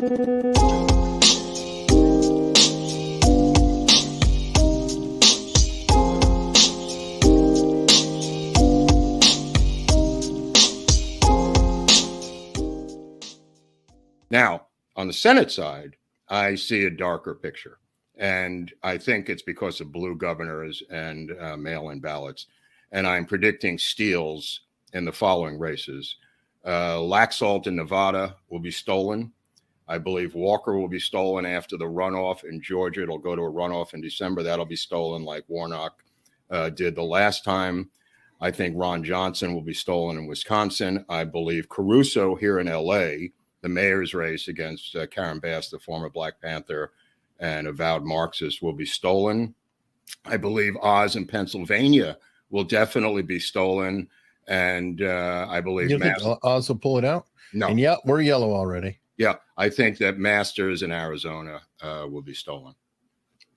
Now, on the Senate side, I see a darker picture. And I think it's because of blue governors and mail-in ballots. And I'm predicting steals in the following races. Laxalt in Nevada will be stolen. I believe Walker will be stolen after the runoff in Georgia. It'll go to a runoff in December. That'll be stolen like Warnock did the last time. I think Ron Johnson will be stolen in Wisconsin. I believe Caruso here in L.A., the mayor's race against Karen Bass, the former Black Panther and avowed Marxist, will be stolen. I believe Oz in Pennsylvania will definitely be stolen. And I believe you think Oz will pull it out? No. And yeah, we're yellow already. Yeah, I think that Masters in Arizona will be stolen.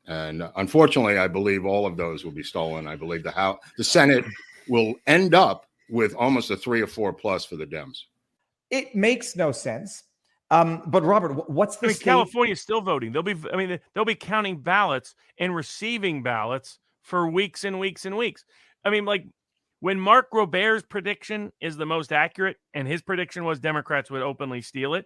And unfortunately, I believe all of those will be stolen. I believe the Senate will end up with almost a 3 or 4 plus for the Dems. It makes no sense. But Robert, what's the state? California's still voting. They'll be counting ballots and receiving ballots for weeks and weeks and weeks. I mean, like when Mark Groubert's prediction is the most accurate, and his prediction was Democrats would openly steal it,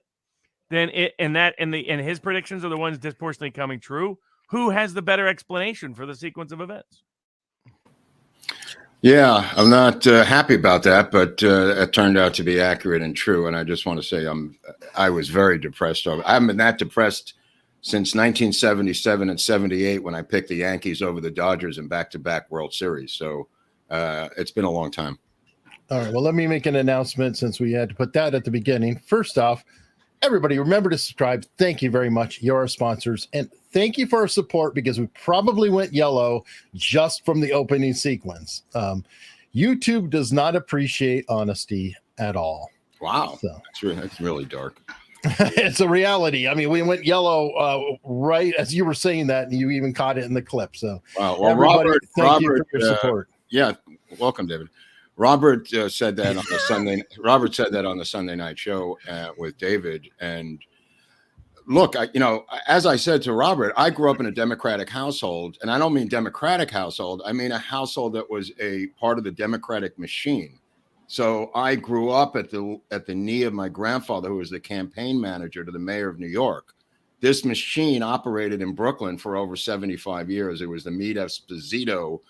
then his predictions are the ones disproportionately coming true. Who has the better explanation for the sequence of events? Yeah, I'm not happy about that, but it turned out to be accurate and true. And I just want to say I was very depressed over. I haven't been that depressed since 1977 and 78 when I picked the Yankees over the Dodgers in back-to-back World Series. So it's been a long time. All right. Well, let me make an announcement since we had to put that at the beginning. First off, everybody, remember to subscribe. Thank you very much. You're our sponsors. And thank you for our support because we probably went yellow just from the opening sequence. YouTube does not appreciate honesty at all. Wow. So. That's really dark. It's a reality. I mean, we went yellow right as you were saying that, and you even caught it in the clip. So, wow. Well, Robert, thank you for your support. Yeah. Welcome, David. Robert said that on the Sunday. Robert said that on the Sunday night show with David. And look, as I said to Robert, I grew up in a Democratic household, and I don't mean Democratic household. I mean a household that was a part of the Democratic machine. So I grew up at the knee of my grandfather, who was the campaign manager to the mayor of New York. This machine operated in Brooklyn for over 75 years. It was the Meade Esposito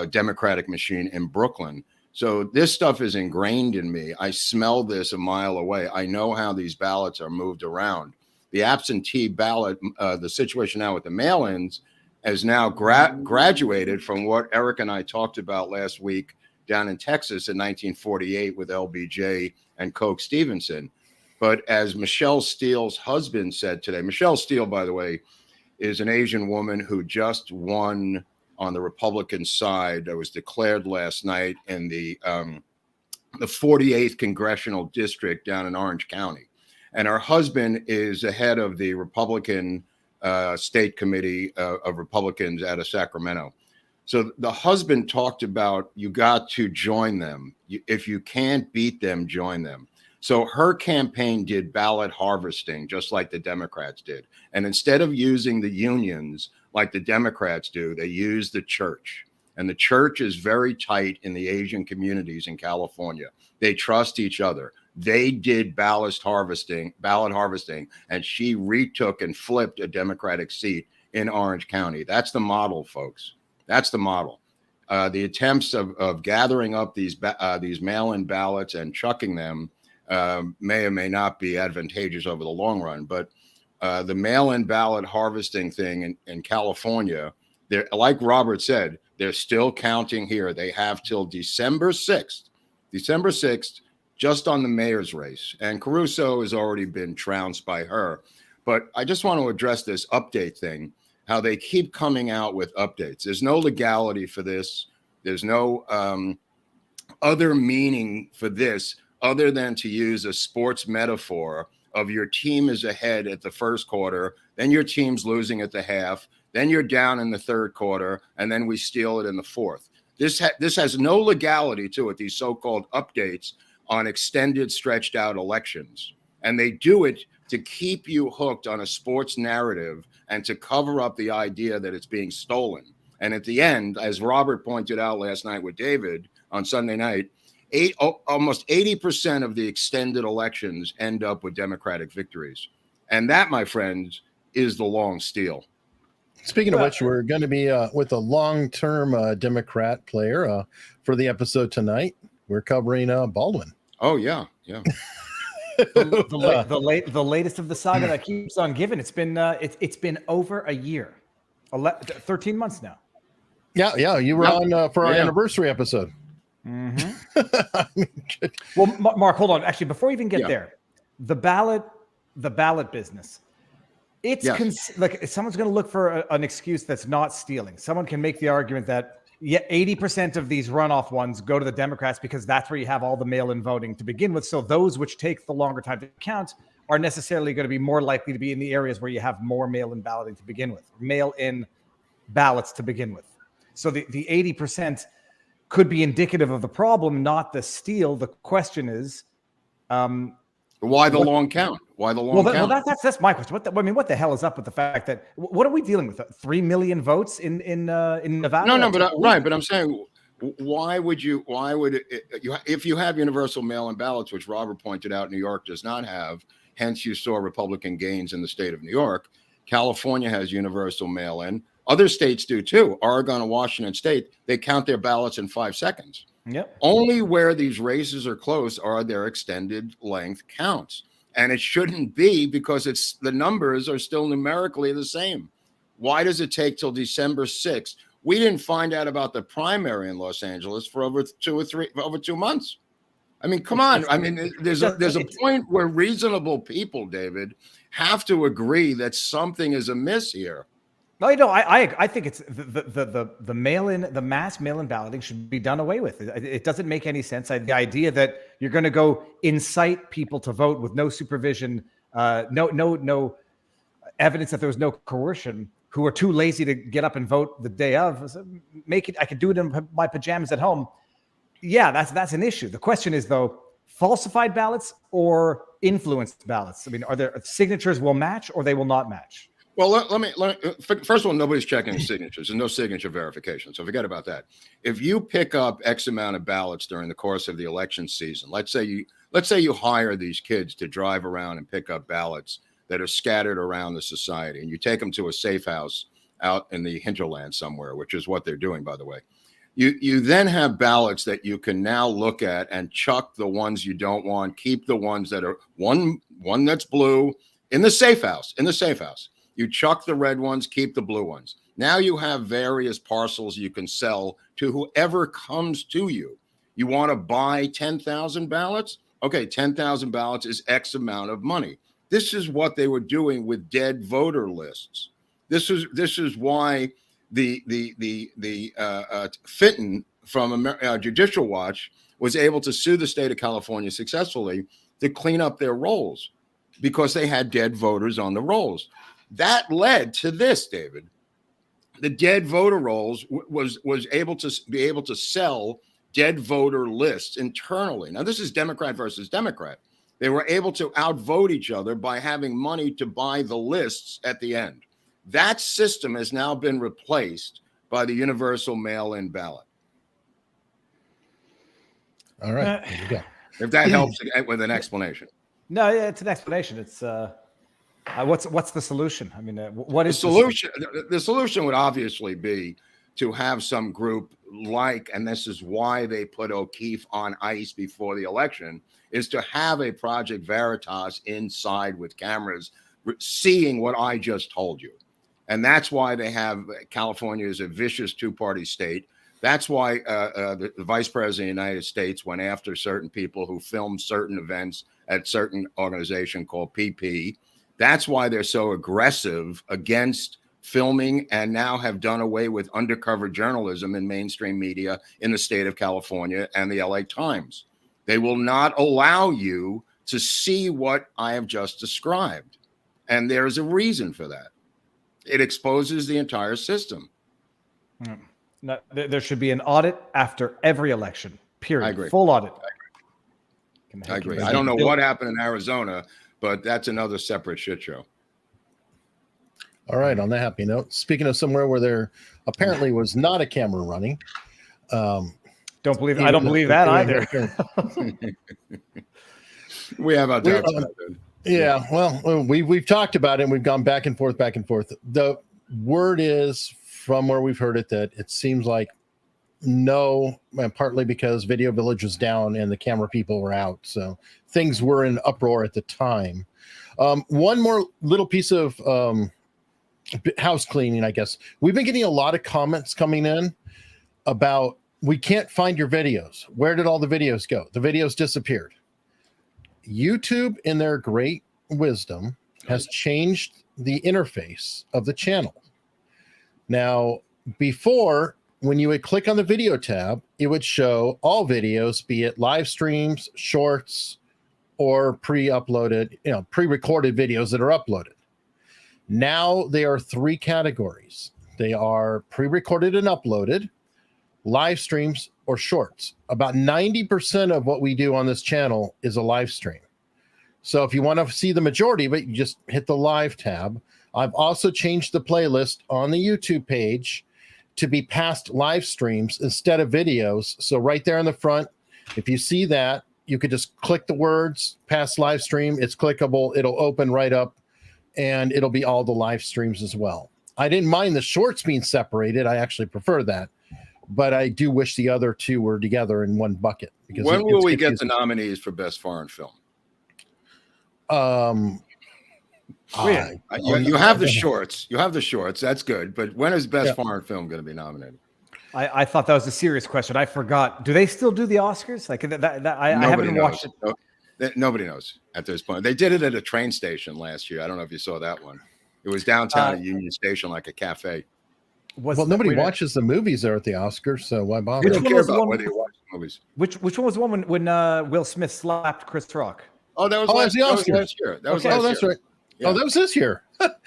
Democratic machine in Brooklyn. So this stuff is ingrained in me. I smell this a mile away. I know how these ballots are moved around. The absentee ballot, the situation now with the mail-ins, has now graduated from what Eric and I talked about last week down in Texas in 1948 with LBJ and Coke Stevenson. But as Michelle Steele's husband said today, Michelle Steele, by the way, is an Asian woman who just won on the Republican side that was declared last night in the 48th congressional district down in Orange County. And her husband is the head of the Republican state committee of Republicans out of Sacramento. So the husband talked about, you got to join them. If you can't beat them, join them. So her campaign did ballot harvesting, just like the Democrats did. And instead of using the unions like the Democrats do, they use the church. And the church is very tight in the Asian communities in California. They trust each other. They did ballot harvesting, and she retook and flipped a Democratic seat in Orange County. That's the model, folks. That's the model. The attempts of gathering up these mail-in ballots and chucking them may or may not be advantageous over the long run, but the mail-in ballot harvesting thing in California, they're, like Robert said, they're still counting here. They have till December 6th, just on the mayor's race. And Caruso has already been trounced by her. But I just want to address this update thing, how they keep coming out with updates. There's no legality for this. There's no other meaning for this other than to use a sports metaphor of your team is ahead at the first quarter, then your team's losing at the half, then you're down in the third quarter, and then we steal it in the fourth. This has no legality to it, these so-called updates on extended, stretched out elections. And they do it to keep you hooked on a sports narrative and to cover up the idea that it's being stolen. And at the end, as Robert pointed out last night with David on Sunday night, almost 80% of the extended elections end up with Democratic victories. And that, my friends, is the long steal. Speaking of which, we're going to be with a long-term Democrat player for the episode tonight. We're covering Baldwin. Oh, yeah, yeah. The latest of the saga that keeps on giving. It's been over a year, 13 months now. Yeah. You were on for our anniversary episode. Mm-hmm. Well, Mark, hold on. Actually, before we even get there, the ballot business. It's like someone's going to look for an excuse that's not stealing. Someone can make the argument that 80% of these runoff ones go to the Democrats because that's where you have all the mail-in voting to begin with. So those which take the longer time to count are necessarily going to be more likely to be in the areas where you have more mail-in balloting to begin with, mail-in ballots to begin with. So the 80% could be indicative of the problem, not the steal. The question is, why the long count? Why the long count? Well, that's my question. What the hell is up with the fact that what are we dealing with? 3 million votes in Nevada? No, but I'm saying, why would if you have universal mail-in ballots, which Robert pointed out, New York does not have. Hence, you saw Republican gains in the state of New York. California has universal mail-in. Other states do too. Oregon and Washington State, they count their ballots in 5 seconds. Yep. Only where these races are close are there extended length counts. And it shouldn't be, because the numbers are still numerically the same. Why does it take till December 6th? We didn't find out about the primary in Los Angeles for over 2 months. I mean, come on. I mean, there's a point where reasonable people, David, have to agree that something is amiss here. No, I think it's the mail-in, the mass mail-in balloting should be done away with. It doesn't make any sense. The idea that you're going to go incite people to vote with no supervision, no evidence that there was no coercion, who are too lazy to get up and vote the day of, I could do it in my pajamas at home. Yeah, that's an issue. The question is, though, falsified ballots or influenced ballots. I mean, are there signatures will match or they will not match? Well, let me first of all, nobody's checking signatures. There's no signature verification, so forget about that. If you pick up X amount of ballots during the course of the election season, let's say you hire these kids to drive around and pick up ballots that are scattered around the society, and you take them to a safe house out in the hinterland somewhere, which is what they're doing, by the way. You then have ballots that you can now look at and chuck the ones you don't want, keep the ones that are one that's blue in the safe house. You chuck the red ones, keep the blue ones. Now you have various parcels you can sell to whoever comes to you. You want to buy 10,000 ballots? Okay, 10,000 ballots is X amount of money. This is what they were doing with dead voter lists. This is why the Fitton from Judicial Watch was able to sue the state of California successfully to clean up their rolls, because they had dead voters on the rolls. That led to this, David. The dead voter rolls was able to sell dead voter lists internally. Now, this is Democrat versus Democrat. They were able to outvote each other by having money to buy the lists at the end. That system has now been replaced by the universal mail-in ballot. All right. There you go. If that helps with an explanation. No, yeah, it's an explanation. It's what's the solution? I mean, what is the solution? The solution would obviously be to have some group and this is why they put O'Keefe on ice before the election, is to have a Project Veritas inside with cameras seeing what I just told you. And that's why they have California is a vicious two-party state. That's why the vice president of the United States went after certain people who filmed certain events at certain organization called PP. That's why they're so aggressive against filming and now have done away with undercover journalism in mainstream media in the state of California and the LA Times. They will not allow you to see what I have just described. And there's a reason for that. It exposes the entire system. No, there should be an audit after every election, period. I agree. Full audit. I agree. I don't know what happened in Arizona, but that's another separate shit show. All right. On that happy note, speaking of somewhere where there apparently was not a camera running. I don't believe that either. We have our doubts about it. Yeah, well, we've talked about it and we've gone back and forth. The word is from where we've heard it that it seems like no, and partly because Video Village was down and the camera people were out. So things were in uproar at the time. One more little piece of house cleaning, I guess. We've been getting a lot of comments coming in about we can't find your videos. Where did all the videos go? The videos disappeared. YouTube, in their great wisdom, has changed the interface of the channel. Now, before, when you would click on the video tab, it would show all videos, be it live streams, shorts, or pre-uploaded, pre-recorded videos that are uploaded. Now they are 3 categories. They are pre-recorded and uploaded, live streams, or shorts. About 90% of what we do on this channel is a live stream. So if you want to see the majority of it, you just hit the live tab. I've also changed the playlist on the YouTube page to be past live streams instead of videos. So right there in the front, if you see that, you could just click the words past live stream. It's clickable. It'll open right up and it'll be all the live streams as well. I didn't mind the shorts being separated. I actually prefer that. But I do wish the other 2 were together in one bucket. Because when will we get the nominees for Best Foreign Film? You have the shorts. You have the shorts. That's good. But when is Best Foreign Film going to be nominated? I thought that was a serious question. I forgot. Do they still do the Oscars? Like I haven't watched it. Nobody knows at this point. They did it at a train station last year. I don't know if you saw that one. It was downtown at Union Station, like a cafe. Nobody watches the movies there at the Oscars, so why bother? We don't care about whether you watch the movies. Which one was the one when Will Smith slapped Chris Rock? Oh, that was last year. That was last year. Right. Yeah. Oh, that was this year. That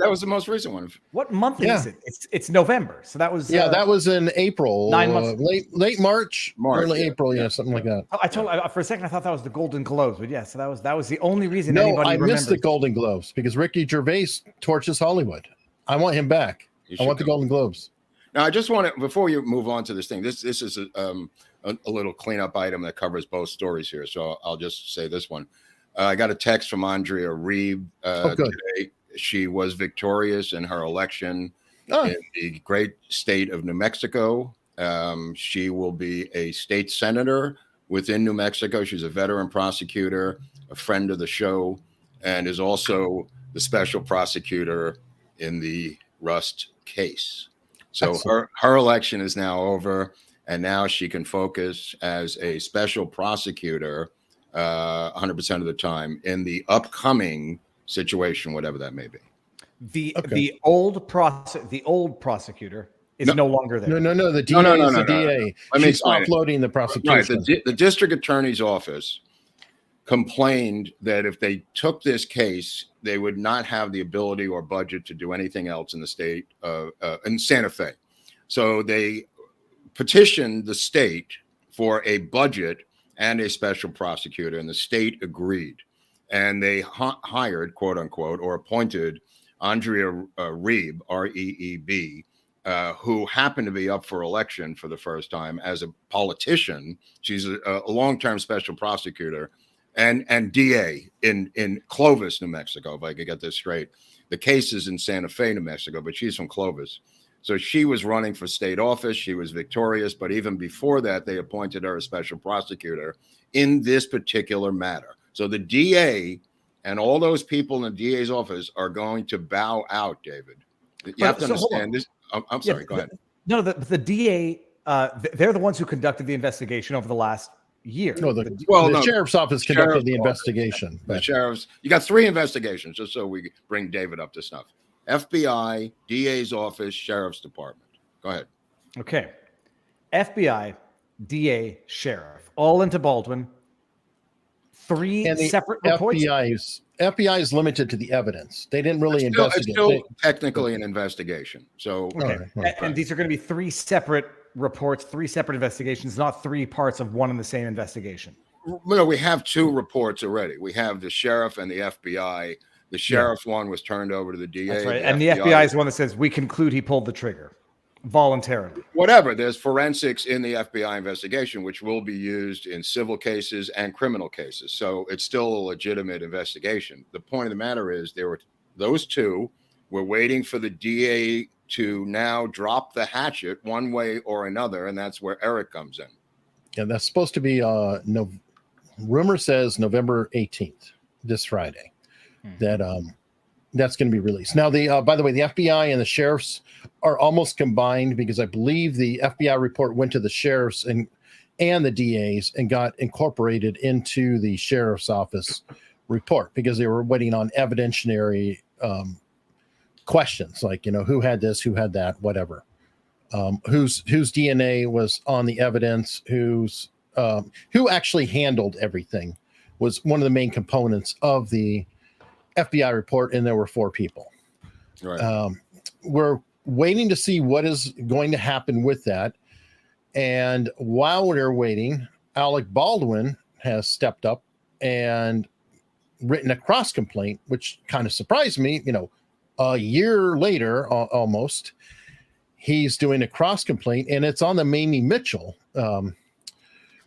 was the most recent one. What month is it? It's November. So that was that was in April. 9 months, late March, early April. Yeah, something like that. I told for a second I thought that was the Golden Globes, but so that was the only reason anybody remembered. I missed the Golden Globes because Ricky Gervais torches Hollywood. I want him back. I want the Golden Globes. Now, I just want to, before you move on to this thing, this is a little cleanup item that covers both stories here. So I'll just say this one. I got a text from Andrea Reed today. She was victorious in her election in the great state of New Mexico. She will be a state senator within New Mexico. She's a veteran prosecutor, a friend of the show, and is also the special prosecutor in the Rust case. So her election is now over, and now she can focus as a special prosecutor 100% of the time in the upcoming situation, whatever that may be. The old prosecutor is no longer there. No. The DA is the DA. She's offloading the prosecution. Right. The district attorney's office complained that if they took this case, they would not have the ability or budget to do anything else in the state in Santa Fe. So they petitioned the state for a budget and a special prosecutor, and the state agreed. And they hired, quote unquote, or appointed Andrea Reed, R-E-E-B, who happened to be up for election for the first time as a politician. She's a long-term special prosecutor and DA in Clovis, New Mexico, if I could get this straight. The case is in Santa Fe, New Mexico, but she's from Clovis. So she was running for state office. She was victorious. But even before that, they appointed her a special prosecutor in this particular matter. So the DA and all those people in the DA's office are going to bow out, David. You have to understand this. I'm sorry. Go ahead. No, the DA, they're the ones who conducted the investigation over the last year. No, the sheriff's office conducted the investigation. The sheriff's. You got 3 investigations, just so we bring David up to snuff. FBI, DA's office, sheriff's department. Go ahead. Okay. FBI, DA, sheriff, all into Baldwin. 3 separate reports. FBI is limited to the evidence. They didn't really investigate. It's still technically an investigation. So, okay. And these are going to be 3 separate reports, 3 separate investigations, not 3 parts of one and the same investigation. we have two reports already. We have the sheriff and the FBI. The sheriff's one was turned over to the DA. That's right. And the FBI is the one that says we conclude he pulled the trigger voluntarily. Whatever. There's forensics in the FBI investigation, which will be used in civil cases and criminal cases. So it's still a legitimate investigation. The point of the matter is those two were waiting for the DA to now drop the hatchet one way or another, and that's where Eric comes in. Yeah, that's supposed to be rumor says November 18th, this Friday, that that's going to be released. Now, by the way, the FBI and the sheriffs are almost combined, because I believe the FBI report went to the sheriffs and the DAs and got incorporated into the sheriff's office report, because they were waiting on evidentiary questions, like, who had this, who had that, whatever. Whose DNA was on the evidence, who actually handled everything was one of the main components of the FBI report, and there were 4 people. Right. We're waiting to see what is going to happen with that. And while we're waiting, Alec Baldwin has stepped up and written a cross complaint, which kind of surprised me. A year later, almost, he's doing a cross complaint, and it's on the Mamie Mitchell.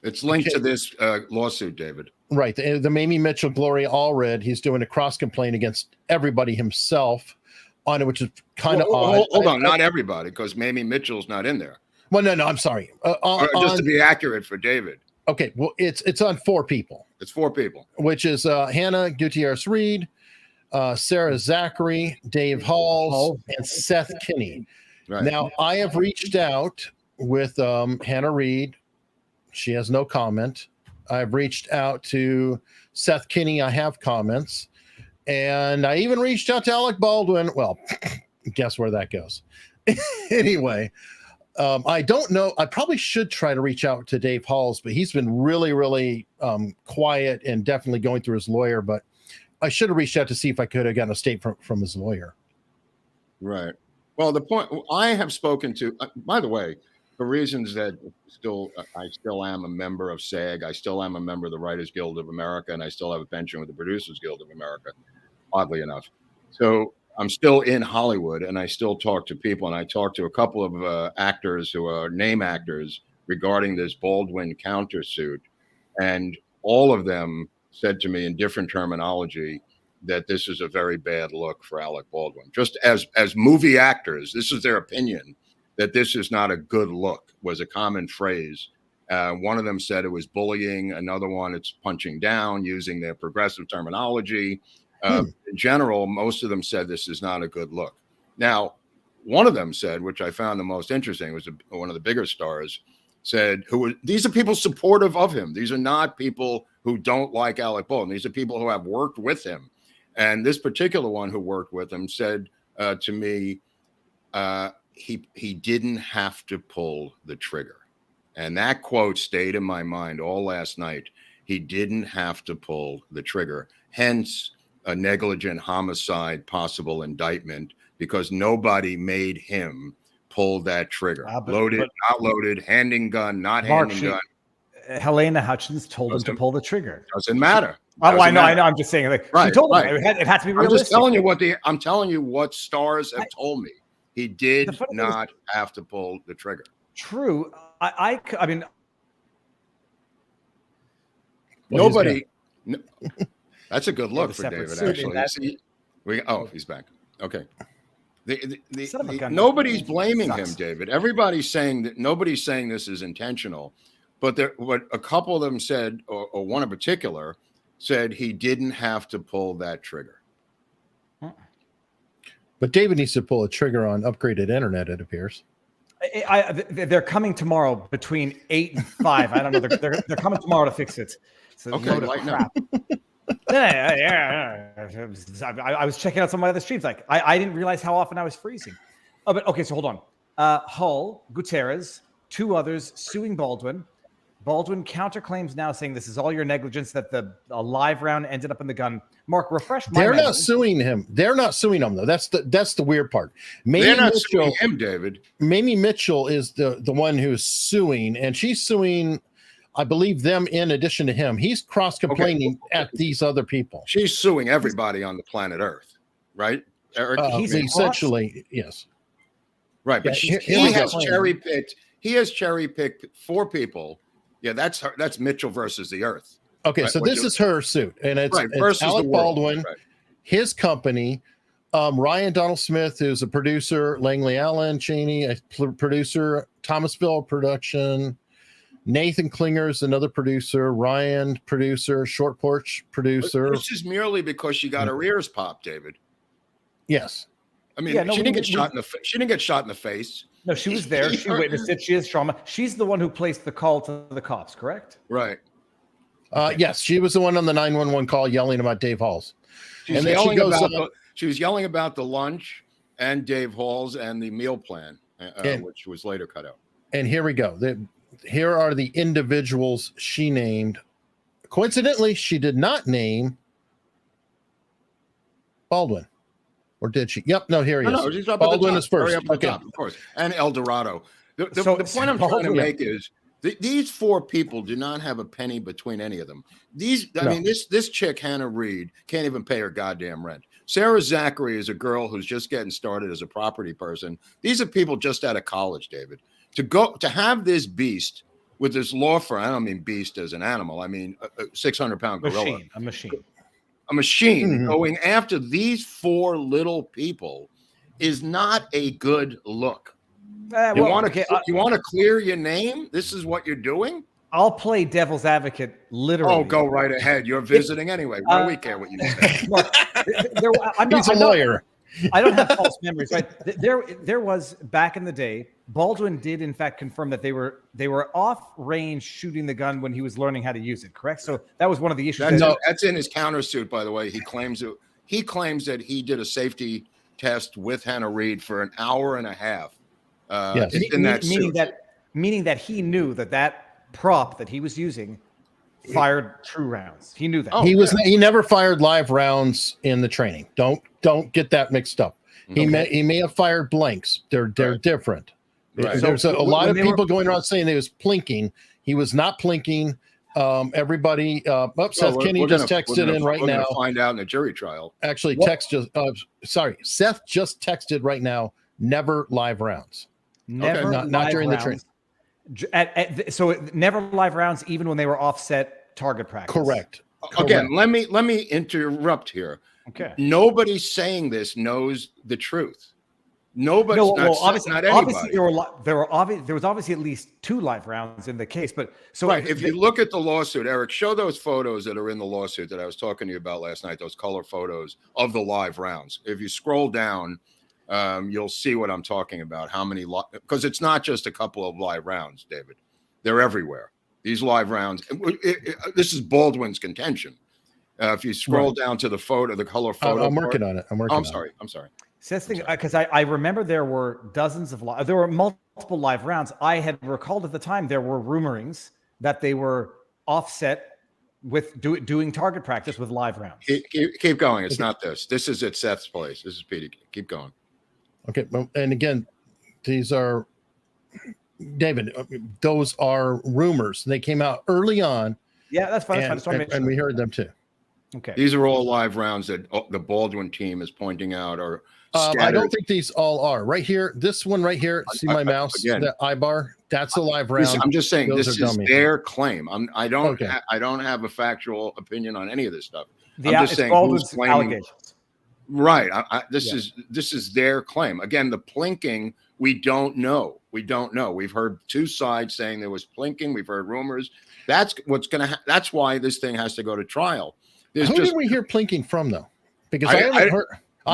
It's linked to this lawsuit, David. Right. The Mamie Mitchell, Gloria Allred, he's doing a cross complaint against everybody himself on it, which is kind of odd. Hold on, not everybody, because Mamie Mitchell's not in there. Well, no, I'm sorry. Just to be accurate for David. Okay, well, it's on 4 people. It's 4 people. Which is Hannah Gutierrez Reed, Sarah Zachry, Dave Halls, and Seth Kenney. Right. Now, I have reached out with Hannah Reed. She has no comment. I've reached out to Seth Kenney. I have comments. And I even reached out to Alec Baldwin. Well, guess where that goes. Anyway, I don't know. I probably should try to reach out to Dave Halls, but he's been really, really quiet and definitely going through his lawyer. But I should have reached out to see if I could have gotten a statement from his lawyer. Right. Well, the point I have spoken to, by the way, for reasons that I still am a member of SAG. I still am a member of the Writers Guild of America, and I still have a pension with the Producers Guild of America, oddly enough. So I'm still in Hollywood, and I still talk to people, and I talk to a couple of actors who are name actors regarding this Baldwin countersuit, and all of them said to me in different terminology that this is a very bad look for Alec Baldwin. Just as movie actors, this is their opinion, that this is not a good look, was a common phrase. One of them said it was bullying. Another one, it's punching down, using their progressive terminology. In general, most of them said this is not a good look. Now, one of them said, which I found the most interesting, was one of the bigger stars, said, these are people supportive of him. These are not people who don't like Alec Baldwin. These are people who have worked with him. And this particular one who worked with him said to me, he didn't have to pull the trigger. And that quote stayed in my mind all last night. He didn't have to pull the trigger. Hence, a negligent homicide possible indictment, because nobody made him pull that trigger. Loaded, not loaded, handing gun, not handing gun. Halyna Hutchins told him to pull the trigger. Doesn't matter. I know. I'm just saying, like, right, she told right. him it had to be realistic. I'm just telling you I'm telling you what stars have told me. He did not have to pull the trigger. True. I mean, nobody. That's a good look for David, actually. He's back. Okay. Nobody's blaming him, David. Everybody's saying that nobody's saying this is intentional, but what a couple of them said, or one in particular, said he didn't have to pull that trigger. But David needs to pull a trigger on upgraded internet, it appears. They're coming tomorrow between 8 and 5. I don't know. They're coming tomorrow to fix it. So okay, crap. I was checking out some of my other streams. Like I didn't realize how often I was freezing. Oh, but okay. So hold on. Hull, Gutierrez, 2 others suing Baldwin. Baldwin counterclaims now, saying this is all your negligence, that a live round ended up in the gun. Mark, refresh my memory. They're not suing him. They're not suing him, though. That's the weird part. They're not suing him, David. Mamie Mitchell is the one who's suing, and she's suing. I believe them in addition to him. He's cross-complaining at these other people. She's suing everybody on the planet Earth, right, Eric? He's essentially, yes. Right, but he has cherry-picked. He has cherry-picked 4 people. Yeah, that's her. That's Mitchell versus the Earth. Okay, so this is her suit, and it's Alec Baldwin, his company, Ryan Donald Smith, who's a producer, Langley Allen Cheney, a producer, Thomasville Production, Nathan Klinger's another producer, Ryan producer, Short Porch producer. This is merely because she got her ears popped, David. Yes. I mean, she didn't get shot in the face. She didn't get shot in the face. No, she was there. She witnessed it. She has trauma. She's the one who placed the call to the cops, correct? Right. Yes, she was the one on the 911 call yelling about Dave Halls. And then she goes she was yelling about the lunch and Dave Halls and the meal plan, which was later cut out. And here we go. Here are the individuals she named. Coincidentally, she did not name Baldwin. Or did she? Yep. No, here he is. No, Baldwin is first. Okay. Top, of course. And El Dorado. The point I'm trying to make is these 4 people do not have a penny between any of them. I mean, this chick, Hannah Reed, can't even pay her goddamn rent. Sarah Zachry is a girl who's just getting started as a property person. These are people just out of college, David. To have this beast with this law firm, I don't mean beast as an animal. I mean a 600-pound gorilla. A machine. A machine going after these 4 little people is not a good look. You want to clear your name? This is what you're doing? I'll play devil's advocate literally. Oh, go right ahead. You're visiting anyway. Why do we care what you say? He's a lawyer. I don't have false memories, right? There was back in the day, Baldwin did in fact confirm that they were off range shooting the gun when he was learning how to use it, correct? So that was one of the issues. That's in his countersuit, by the way. He claims that he did a safety test with Hannah Reed for an hour and a half. Yes. Meaning that he knew that prop that he was using fired true rounds. He knew that. He never fired live rounds in the training. Don't get that mixed up. He may have fired blanks. They're different. Right. There's a lot of people going around saying he was plinking. He was not plinking. Everybody, Seth Kenney just texted in right now. Find out in the jury trial. Actually, Seth just texted right now. Never live rounds. Never, not during rounds. The training. So never live rounds, even when they were offset target practice. Correct. Again, let me interrupt here. Okay. Nobody saying this knows the truth. Nobody. Obviously, not anybody. Obviously, there was obviously at least 2 live rounds in the case. But if you look at the lawsuit, Eric, show those photos that are in the lawsuit that I was talking to you about last night. Those color photos of the live rounds. If you scroll down, you'll see what I'm talking about. How many? Because it's not just a couple of live rounds, David. They're everywhere. These live rounds. This is Baldwin's contention. If you scroll down to the color photo. I'm working on it. I'm sorry. Seth's thing, because I remember there were there were multiple live rounds. I had recalled at the time there were rumorings that they were offset with doing target practice with live rounds. Keep going. It's not this. This is at Seth's place. This is Petey. Keep going. Okay, and again, these are David. Those are rumors. They came out early on. Yeah, that's fine. And we heard them too. Okay. These are all live rounds that the Baldwin team is pointing out are scattered. I don't think these all are. Right here, this one right here, see my mouse, the I-bar, that's a live round. I'm just saying this is their claim. I don't have a factual opinion on any of this stuff. I'm just saying who's claiming. Allegations. Right. This is their claim. Again, the plinking, we don't know. We've heard 2 sides saying there was plinking. We've heard rumors. That's that's why this thing has to go to trial. Who did we hear plinking from, though? Because I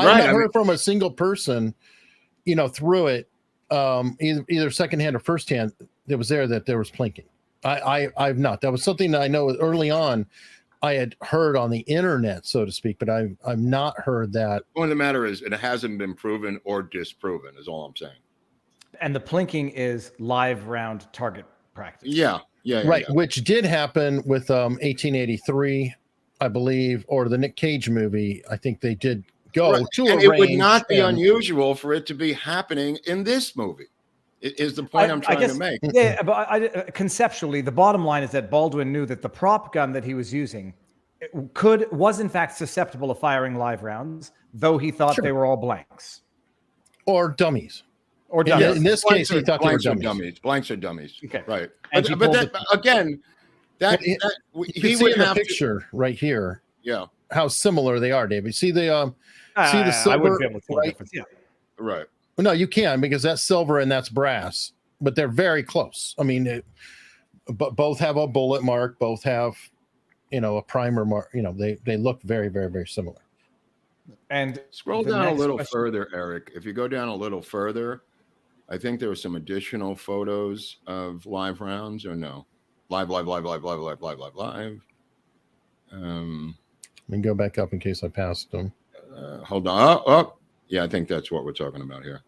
haven't heard from a single person, through it, either secondhand or firsthand, that was there that there was plinking. I've not. That was something that I know early on I had heard on the internet, so to speak, but I've not heard that. The point of the matter is it hasn't been proven or disproven, is all I'm saying. And the plinking is live round target practice. Yeah. Right, which did happen with 1883. I believe, or the Nick Cage movie. I think they did go to a range. It would not be unusual for it to be happening in this movie. Is the point I'm trying to make. Yeah, but conceptually, the bottom line is that Baldwin knew that the prop gun that he was using was in fact susceptible of firing live rounds, though he thought they were all blanks. Or dummies. Or dummies. In this case, he thought they were dummies. Blanks are dummies. Okay. Right. And But that, again, you can see in the picture right here. Yeah. How similar they are, David. See the silver, I wouldn't be able to tell the difference. Yeah. Right. Well, no, you can, because that's silver and that's brass, but they're very close. I mean, but both have a bullet mark. Both have, a primer mark. They look very, very, very similar. And scroll down a little further, Eric. If you go down a little further, I think there were some additional photos of live rounds, or no? Live. Let me go back up in case I passed them. Hold on. Oh, yeah, I think that's what we're talking about here.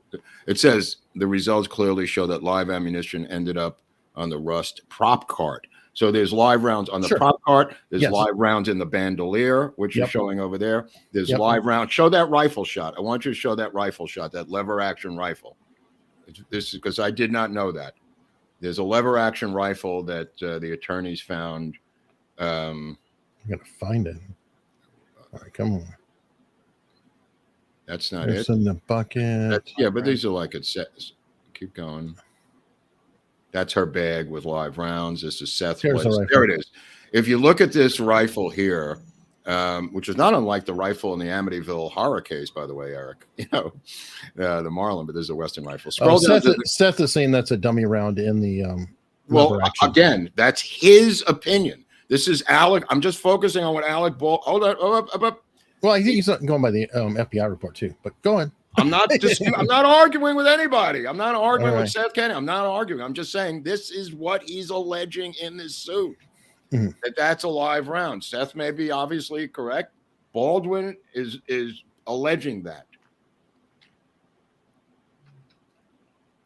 It says the results clearly show that live ammunition ended up on the rust prop cart. So there's live rounds on the prop cart. There's live rounds in the bandolier, which is showing over there. There's live rounds. Show that rifle shot. I want you to show that rifle shot, that lever action rifle. This is because I did not know that. There's a lever action rifle that the attorneys found. I'm going to find it. All right, come on. That's not There's it. In the bucket. But these are like it says. Keep going. That's her bag with live rounds. This is Seth. There it is. If you look at this rifle here, which is not unlike the rifle in the Amityville horror case, by the way, Eric, the Marlin, but this is a Western rifle. Seth is saying that's a dummy round in the. Well, again, that's his opinion. This is Alec. I'm just focusing on what Alec Baldwin. Hold on. Well, I think he's not going by the FBI report too, but go on. I'm not arguing with anybody. I'm not arguing with Seth Kenney. I'm not arguing. I'm just saying this is what he's alleging in this suit. Mm-hmm. That's a live round. Seth may be obviously correct. Baldwin is alleging that.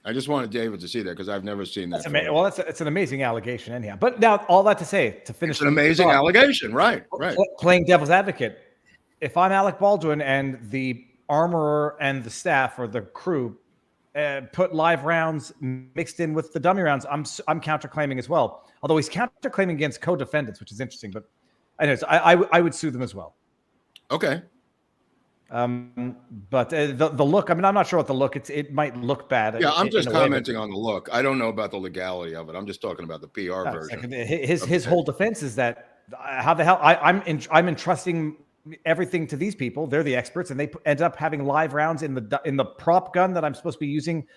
I just wanted David to see that because I've never seen that. Well, it's an amazing allegation anyhow. But now all that to say, to finish, it's an amazing allegation, right? Playing devil's advocate. If I'm Alec Baldwin and the armorer and the staff or the crew put live rounds mixed in with the dummy rounds, I'm counterclaiming as well. Although he's counterclaiming against co-defendants, which is interesting. But anyways, I would sue them as well. Okay. But the look, I mean, I'm not sure what the look. It might look bad. Yeah, I'm just commenting on the look. I don't know about the legality of it. I'm just talking about the PR version. His whole defense is that how the hell I'm entrusting everything to these people. They're the experts, and they end up having live rounds in the prop gun that I'm supposed to be using.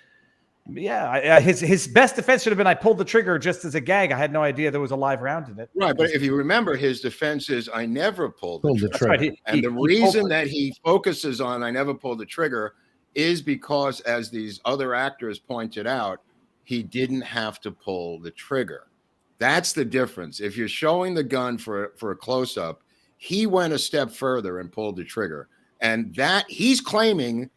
Yeah, his best defense should have been I pulled the trigger just as a gag. I had no idea there was a live round in it. Right, but if you remember, his defense is I never pulled the trigger. That's right. And the reason that he focuses on I never pulled the trigger is because, as these other actors pointed out, he didn't have to pull the trigger. That's the difference. If you're showing the gun for a close-up, he went a step further and pulled the trigger. And that he's claiming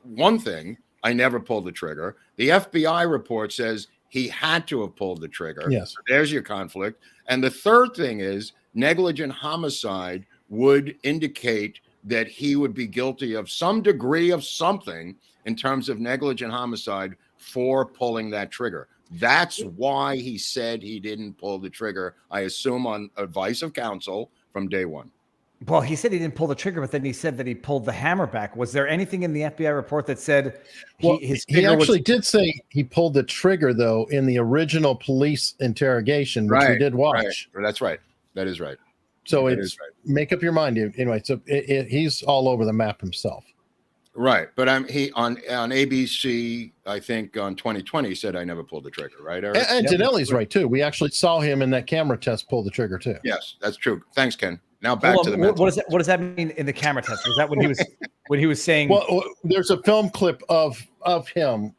one thing, I never pulled the trigger. The FBI report says he had to have pulled the trigger. Yes. So there's your conflict. And the third thing is negligent homicide would indicate that he would be guilty of some degree of something in terms of negligent homicide for pulling that trigger. That's why he said he didn't pull the trigger, I assume on advice of counsel from day one. Well, he said he didn't pull the trigger, but then he said that he pulled the hammer back. Was there anything in the FBI report that said he actually did say he pulled the trigger, though, in the original police interrogation, which we did watch. Right. That's right. That is right. So make up your mind. Anyway, so he's all over the map himself. Right. But he on ABC, I think on 2020, said I never pulled the trigger. Right, Eric? And Janelli's right, too. We actually saw him in that camera test pull the trigger, too. Yes, that's true. Thanks, Ken. Now back to the what does that mean in the camera test? Was that when he was saying? Well, there's a film clip of him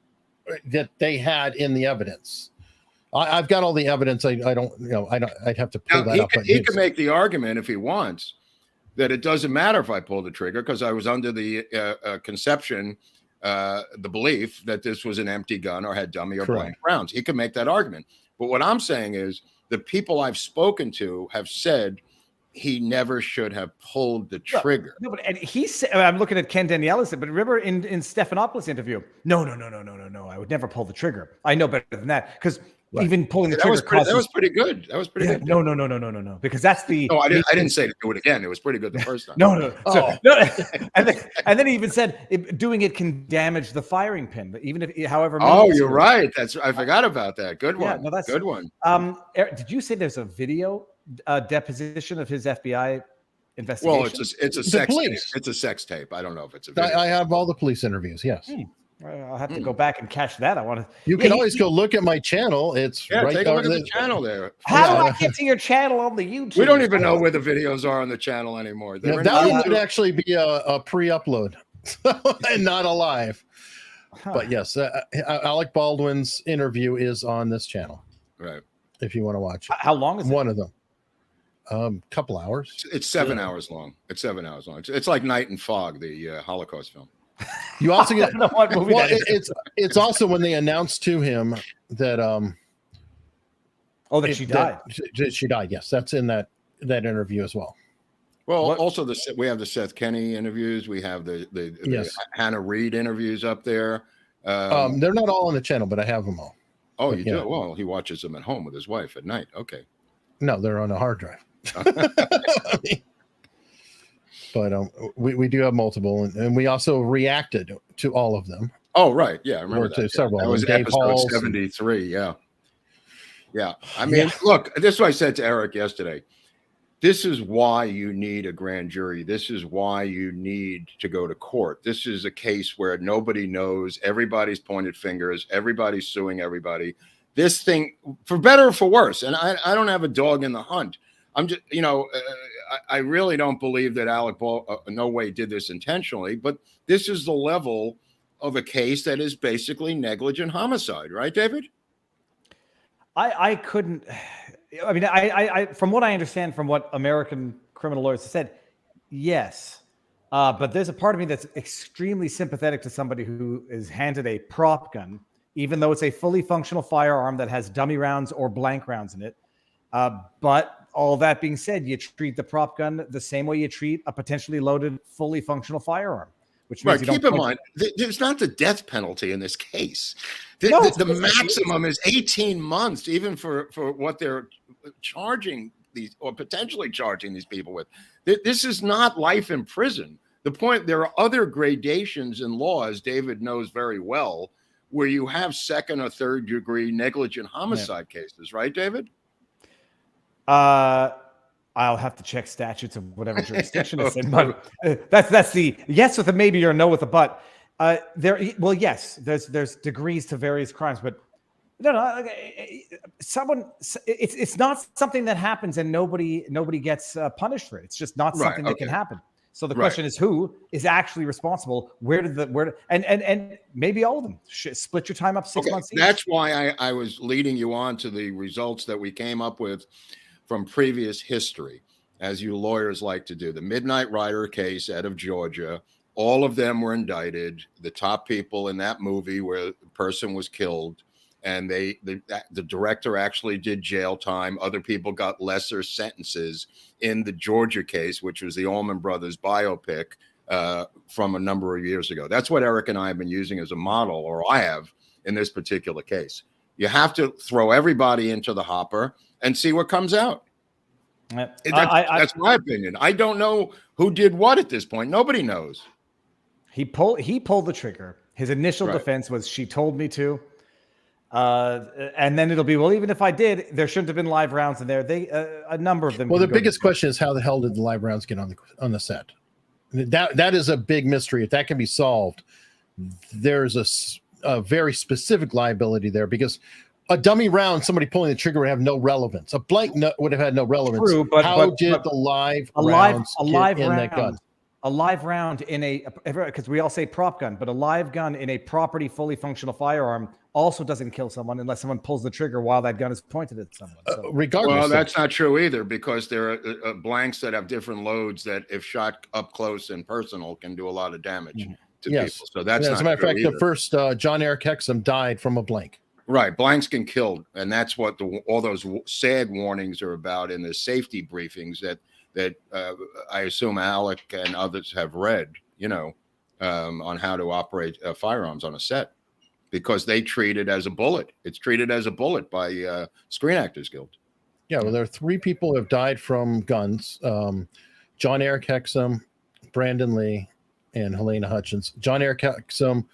that they had in the evidence. I've got all the evidence. I'd have to pull that up. He can make the argument if he wants that it doesn't matter if I pull the trigger because I was under the conception, the belief that this was an empty gun or had dummy or blank rounds. He can make that argument. But what I'm saying is the people I've spoken to have said he never should have pulled the trigger. No, but and he said, I'm looking at Ken Daniellis, but remember in Stephanopoulos' interview, no, I would never pull the trigger. I know better than that because even pulling the trigger that was pretty good. That was pretty good. No, because that's the. No, I didn't say to do it again. It was pretty good the first time. No. And then he even said doing it can damage the firing pin, even if however. Oh, you're right. I forgot about that. Good one. Yeah, no, that's good one. Eric, did you say there's a video deposition of his FBI investigation? Well, it's a sex tape. It's a sex tape. I don't know if it's a video. I have all the police interviews. Yes. I'll have to go back and catch that. I want to. You can always go look at my channel. It's right take there. a look at the channel there. How do I get to your channel on the YouTube? We don't even know where the videos are on the channel anymore. That one would actually be a pre-upload and not a live. But yes, Alec Baldwin's interview is on this channel. Right. If you want to watch it. How long is it? One of them. Couple hours. It's 7 hours long. It's 7 hours long. It's like Night and Fog, the Holocaust film. You also get what movie it's also when they announced to him that that she died. She died. Yes, that's in that interview as well. Well, also we have the Seth Kenney interviews. We have the Hannah Reed interviews up there. They're not all on the channel, but I have them all. Oh, you do? Well, he watches them at home with his wife at night. Okay. No, they're on a hard drive. But we do have multiple, and we also reacted to all of them. Oh, right. Yeah, I remember that. Several. That was Dave episode Halls 73. Yeah. I mean, look, this is what I said to Eric yesterday. This is why you need a grand jury. This is why you need to go to court. This is a case where nobody knows. Everybody's pointed fingers. Everybody's suing everybody. This thing, for better or for worse, and I don't have a dog in the hunt. I'm just, I really don't believe that Alec Baldwin no way did this intentionally, but this is the level of a case that is basically negligent homicide, right, David? I couldn't. I mean, I from what I understand from what American criminal lawyers have said, yes. But there's a part of me that's extremely sympathetic to somebody who is handed a prop gun, even though it's a fully functional firearm that has dummy rounds or blank rounds in it. But all that being said, you treat the prop gun the same way you treat a potentially loaded, fully functional firearm. Which means keep in mind, there's not the death penalty in this case. The maximum is 18 months, even for what they're charging these or potentially charging these people with. This is not life in prison. The point, there are other gradations in law, as David knows very well, where you have second or third degree negligent homicide cases, right, David? I'll have to check statutes of whatever jurisdiction it's in, but that's the yes with a maybe or no with a but. Yes, there's degrees to various crimes, but no, it's not something that happens and nobody gets punished for it. It's just not something that can happen. So the question is, who is actually responsible? And maybe all of them split your time up 6 months each. That's why I was leading you on to the results that we came up with from previous history, as you lawyers like to do. The Midnight Rider case out of Georgia, all of them were indicted. The top people in that movie where the person was killed, and the director actually did jail time. Other people got lesser sentences in the Georgia case, which was the Allman Brothers biopic from a number of years ago. That's what Eric and I have been using as a model, or I have in this particular case. You have to throw everybody into the hopper and see what comes out. That's my opinion. I don't know who did what at this point. Nobody knows. He pulled the trigger. His initial defense was, she told me to. And then it'll be, well, even if I did, there shouldn't have been live rounds in there. A number of them. Well, the biggest question is, how the hell did the live rounds get on the set? That is a big mystery. If that can be solved, there's a very specific liability there, because a dummy round, somebody pulling the trigger would have no relevance. A blank would have had no relevance. True, but how did the live rounds get in that gun? A live round because we all say prop gun, but a live gun in a property fully functional firearm also doesn't kill someone unless someone pulls the trigger while that gun is pointed at someone. So. Regardless, well, that's not true either, because there are blanks that have different loads that, if shot up close and personal, can do a lot of damage to people. So that's not as a matter of fact, either. the first John Eric Hexum died from a blank. Right, blanks can kill, and that's what all those SAG warnings are about in the safety briefings. That that I assume Alec and others have read, on how to operate firearms on a set, because they treat it as a bullet. It's treated as a bullet by Screen Actors Guild. Yeah, well, there are 3 people who have died from guns. John Eric Hexum, Brandon Lee, and Halyna Hutchins. John Eric Hexum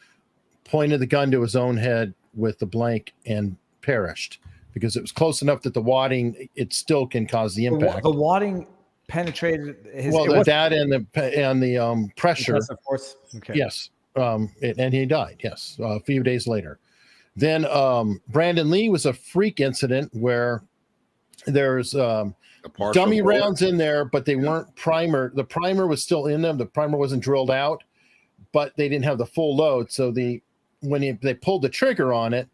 pointed the gun to his own head with the blank and perished because it was close enough that the wadding, it still can cause the impact. The wadding penetrated his. Well, that and the pressure, of course. Okay. Yes, and he died. Yes, a few days later. Then Brandon Lee was a freak incident where there's dummy rounds in there, but they weren't primer. The primer was still in them. The primer wasn't drilled out, but they didn't have the full load. So when they pulled the trigger on it,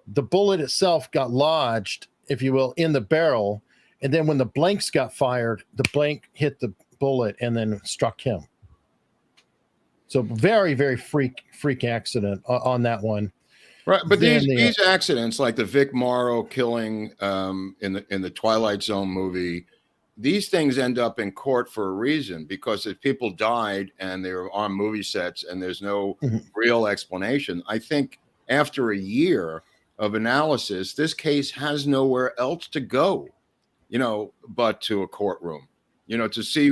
the bullet itself got lodged, if you will, in the barrel. And then when the blanks got fired, the blank hit the bullet and then struck him. So very, very freak accident on that one. Right, but these accidents, like the Vic Morrow killing in the Twilight Zone movie, these things end up in court for a reason, because if people died and they were on movie sets and there's no real explanation, I think after a year of analysis, this case has nowhere else to go, but to a courtroom, to see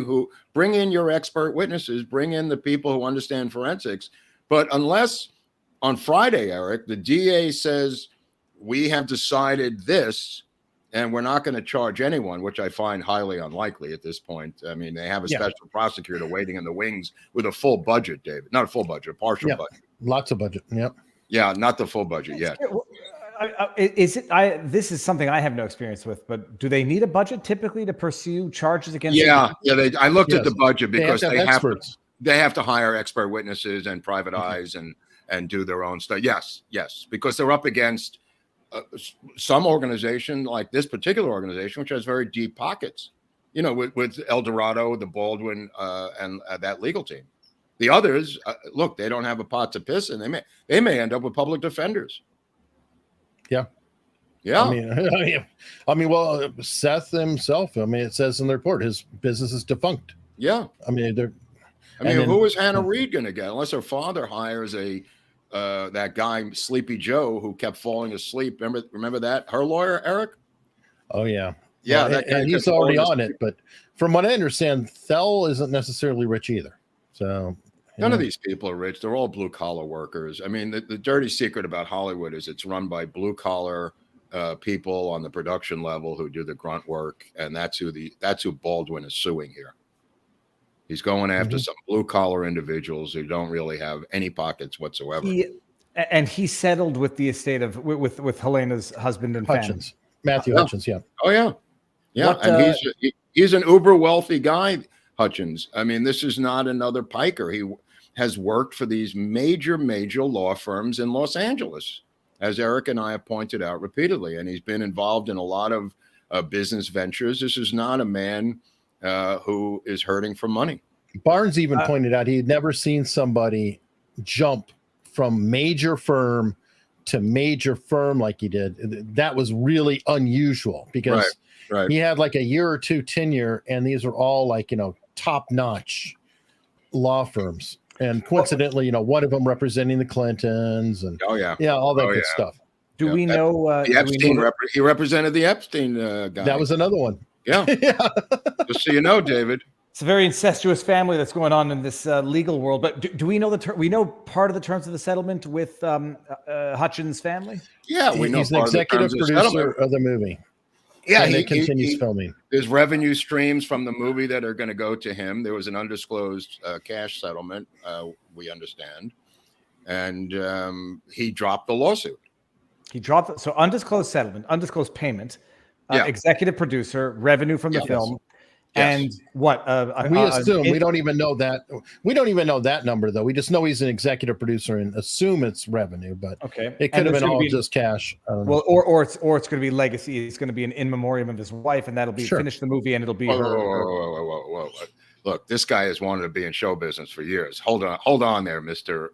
bring in your expert witnesses, bring in the people who understand forensics. But unless on Friday, Eric, the DA says we have decided this, and we're not going to charge anyone, which I find highly unlikely at this point. I mean, they have a special prosecutor waiting in the wings with a full budget, David. Not a full budget, a partial budget. Lots of budget. Yep. Yeah, not the full budget yet. This is something I have no experience with, but do they need a budget typically to pursue charges against? I looked at the budget because they have to hire expert witnesses and private eyes and do their own stuff. Yes, because they're up against some organization like this particular organization, which has very deep pockets, with El Dorado, the Baldwin, and that legal team. The others, look, they don't have a pot to piss in. They may end up with public defenders. Yeah. I mean, well, Seth himself. I mean, it says in the report his business is defunct. Yeah. Who is Hannah Reed going to get unless her father hires that guy Sleepy Joe who kept falling asleep? Remember that? Her lawyer, Eric? Oh yeah. Yeah, well, and he's already on it. But from what I understand, Thel isn't necessarily rich either. So none of these people are rich. They're all blue collar workers. I mean, the dirty secret about Hollywood is it's run by blue collar people on the production level who do the grunt work, and that's who Baldwin is suing here. He's going after some blue collar individuals who don't really have any pockets whatsoever. He settled with the estate of with Halyna's husband and Hutchins, family. Matthew Hutchins. Yeah. Oh yeah. And he's an uber wealthy guy, Hutchins. I mean, this is not another piker. He has worked for these major law firms in Los Angeles, as Eric and I have pointed out repeatedly, and he's been involved in a lot of business ventures. This is not a man who is hurting for money. Barnes even pointed out he had never seen somebody jump from major firm to major firm like he did. That was really unusual because he had like a year or two tenure, and these are all like, top-notch law firms. And coincidentally, one of them representing the Clintons and all that good stuff. Do we know he represented the Epstein guy? That was another one. Yeah. Just so you know, David. It's a very incestuous family that's going on in this legal world. But do we know we know part of the terms of the settlement with Hutchins' family? Yeah, we know. He's the executive producer of the movie. Yeah, and he continues filming. There's revenue streams from the movie that are going to go to him. There was an undisclosed cash settlement, we understand, and he dropped the lawsuit. So undisclosed settlement, undisclosed payment, executive producer, revenue from the film. Yes. And what we assume we don't even know that. We don't even know that number though. We just know he's an executive producer and assume it's revenue, but it could have been all just cash. Well, or it's going to be legacy. It's going to be an in memoriam of his wife, and that'll be finish the movie, and it'll be her. Whoa. Look, this guy has wanted to be in show business for years. Hold on there, Mister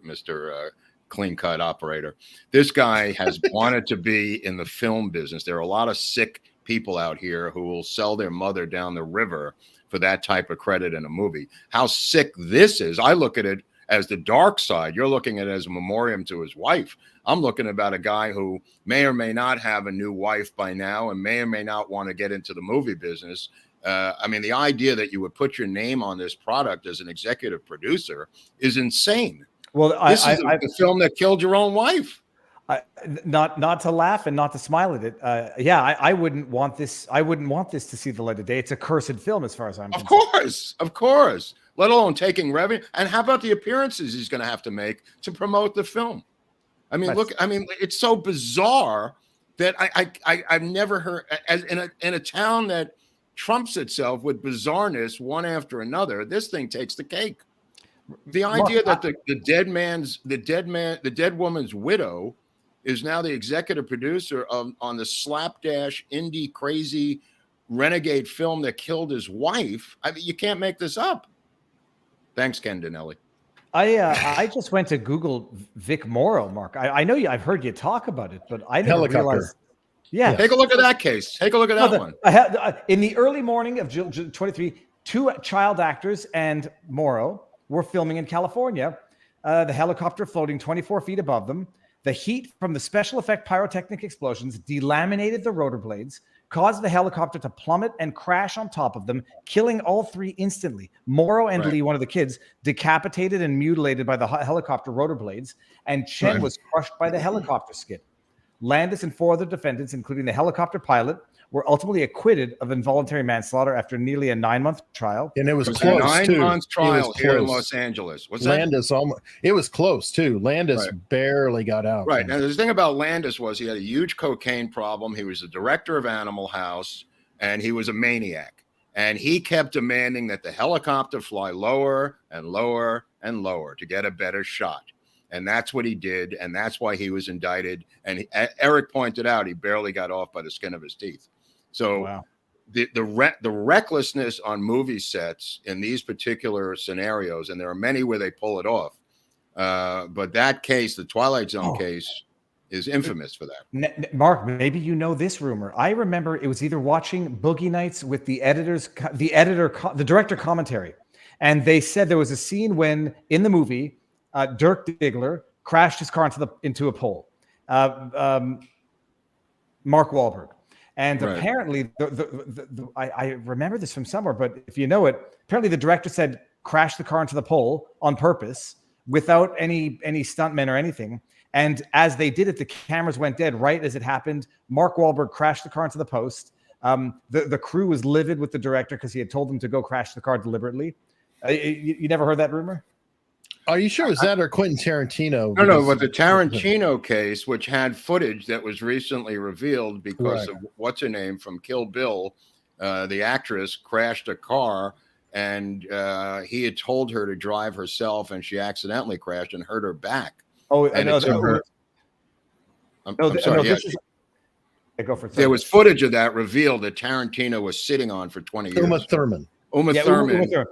Clean Cut Operator. This guy has wanted to be in the film business. There are a lot of sick people out here who will sell their mother down the river for that type of credit in a movie. How sick this is. I look at it as the dark side. You're looking at it as a memoriam to his wife. I'm looking about a guy who may or may not have a new wife by now and may or may not want to get into the movie business. I mean, the idea that you would put your name on this product as an executive producer is insane. Well, this is the film that killed your own wife. Not to laugh and not to smile at it. I wouldn't want this. I wouldn't want this to see the light of day. It's a cursed film, as far as I'm concerned. Of course. Let alone taking revenue. And how about the appearances he's going to have to make to promote the film? I mean, look. I mean, it's so bizarre that I've never heard in a town that trumps itself with bizarreness one after another. This thing takes the cake. The idea that the dead woman's widow is now the executive producer on the slapdash indie crazy renegade film that killed his wife. I mean, you can't make this up. Thanks, Ken Dinelli. I just went to Google Vic Morrow, Mark. I know I've heard you talk about it, but I never realized. Yeah. Take a look at that case. Take a look at that one. In the early morning of June 23, 2 child actors and Morrow were filming in California. The helicopter floating 24 feet above them. The heat from the special effect pyrotechnic explosions delaminated the rotor blades, caused the helicopter to plummet and crash on top of them, killing all 3 instantly. Morrow and Lee, one of the kids, decapitated and mutilated by the helicopter rotor blades, and Chen was crushed by the helicopter skid. Landis and 4 other defendants, including the helicopter pilot, were ultimately acquitted of involuntary manslaughter after nearly a 9-month trial. And it was close, 9 months trial here in Los Angeles. Landis almost, it was close too. Landis barely got out. Right. Now, the thing about Landis was he had a huge cocaine problem. He was the director of Animal House, and he was a maniac. And he kept demanding that the helicopter fly lower and lower and lower to get a better shot. And that's what he did, and that's why he was indicted. And Eric pointed out he barely got off by the skin of his teeth. So the recklessness on movie sets in these particular scenarios, and there are many where they pull it off, but that case, the Twilight Zone case, is infamous for that. Mark, maybe you know this rumor. I remember it was either watching Boogie Nights with the director commentary, and they said there was a scene when in the movie Dirk Diggler crashed his car into a pole. Mark Wahlberg. And apparently, I remember this from somewhere, but if you know it, apparently the director said, crash the car into the pole on purpose without any stuntmen or anything. And as they did it, the cameras went dead right as it happened. Mark Wahlberg crashed the car into the post. The crew was livid with the director because he had told them to go crash the car deliberately. You never heard that rumor? Are you sure? Is that or Quentin Tarantino? No, but the Tarantino case, which had footage that was recently revealed because of what's her name from Kill Bill, the actress crashed a car and he had told her to drive herself and she accidentally crashed and hurt her back. Oh, I know. I'm sorry. There was footage of that revealed that Tarantino was sitting on for 20 years. Uma Thurman. Yeah.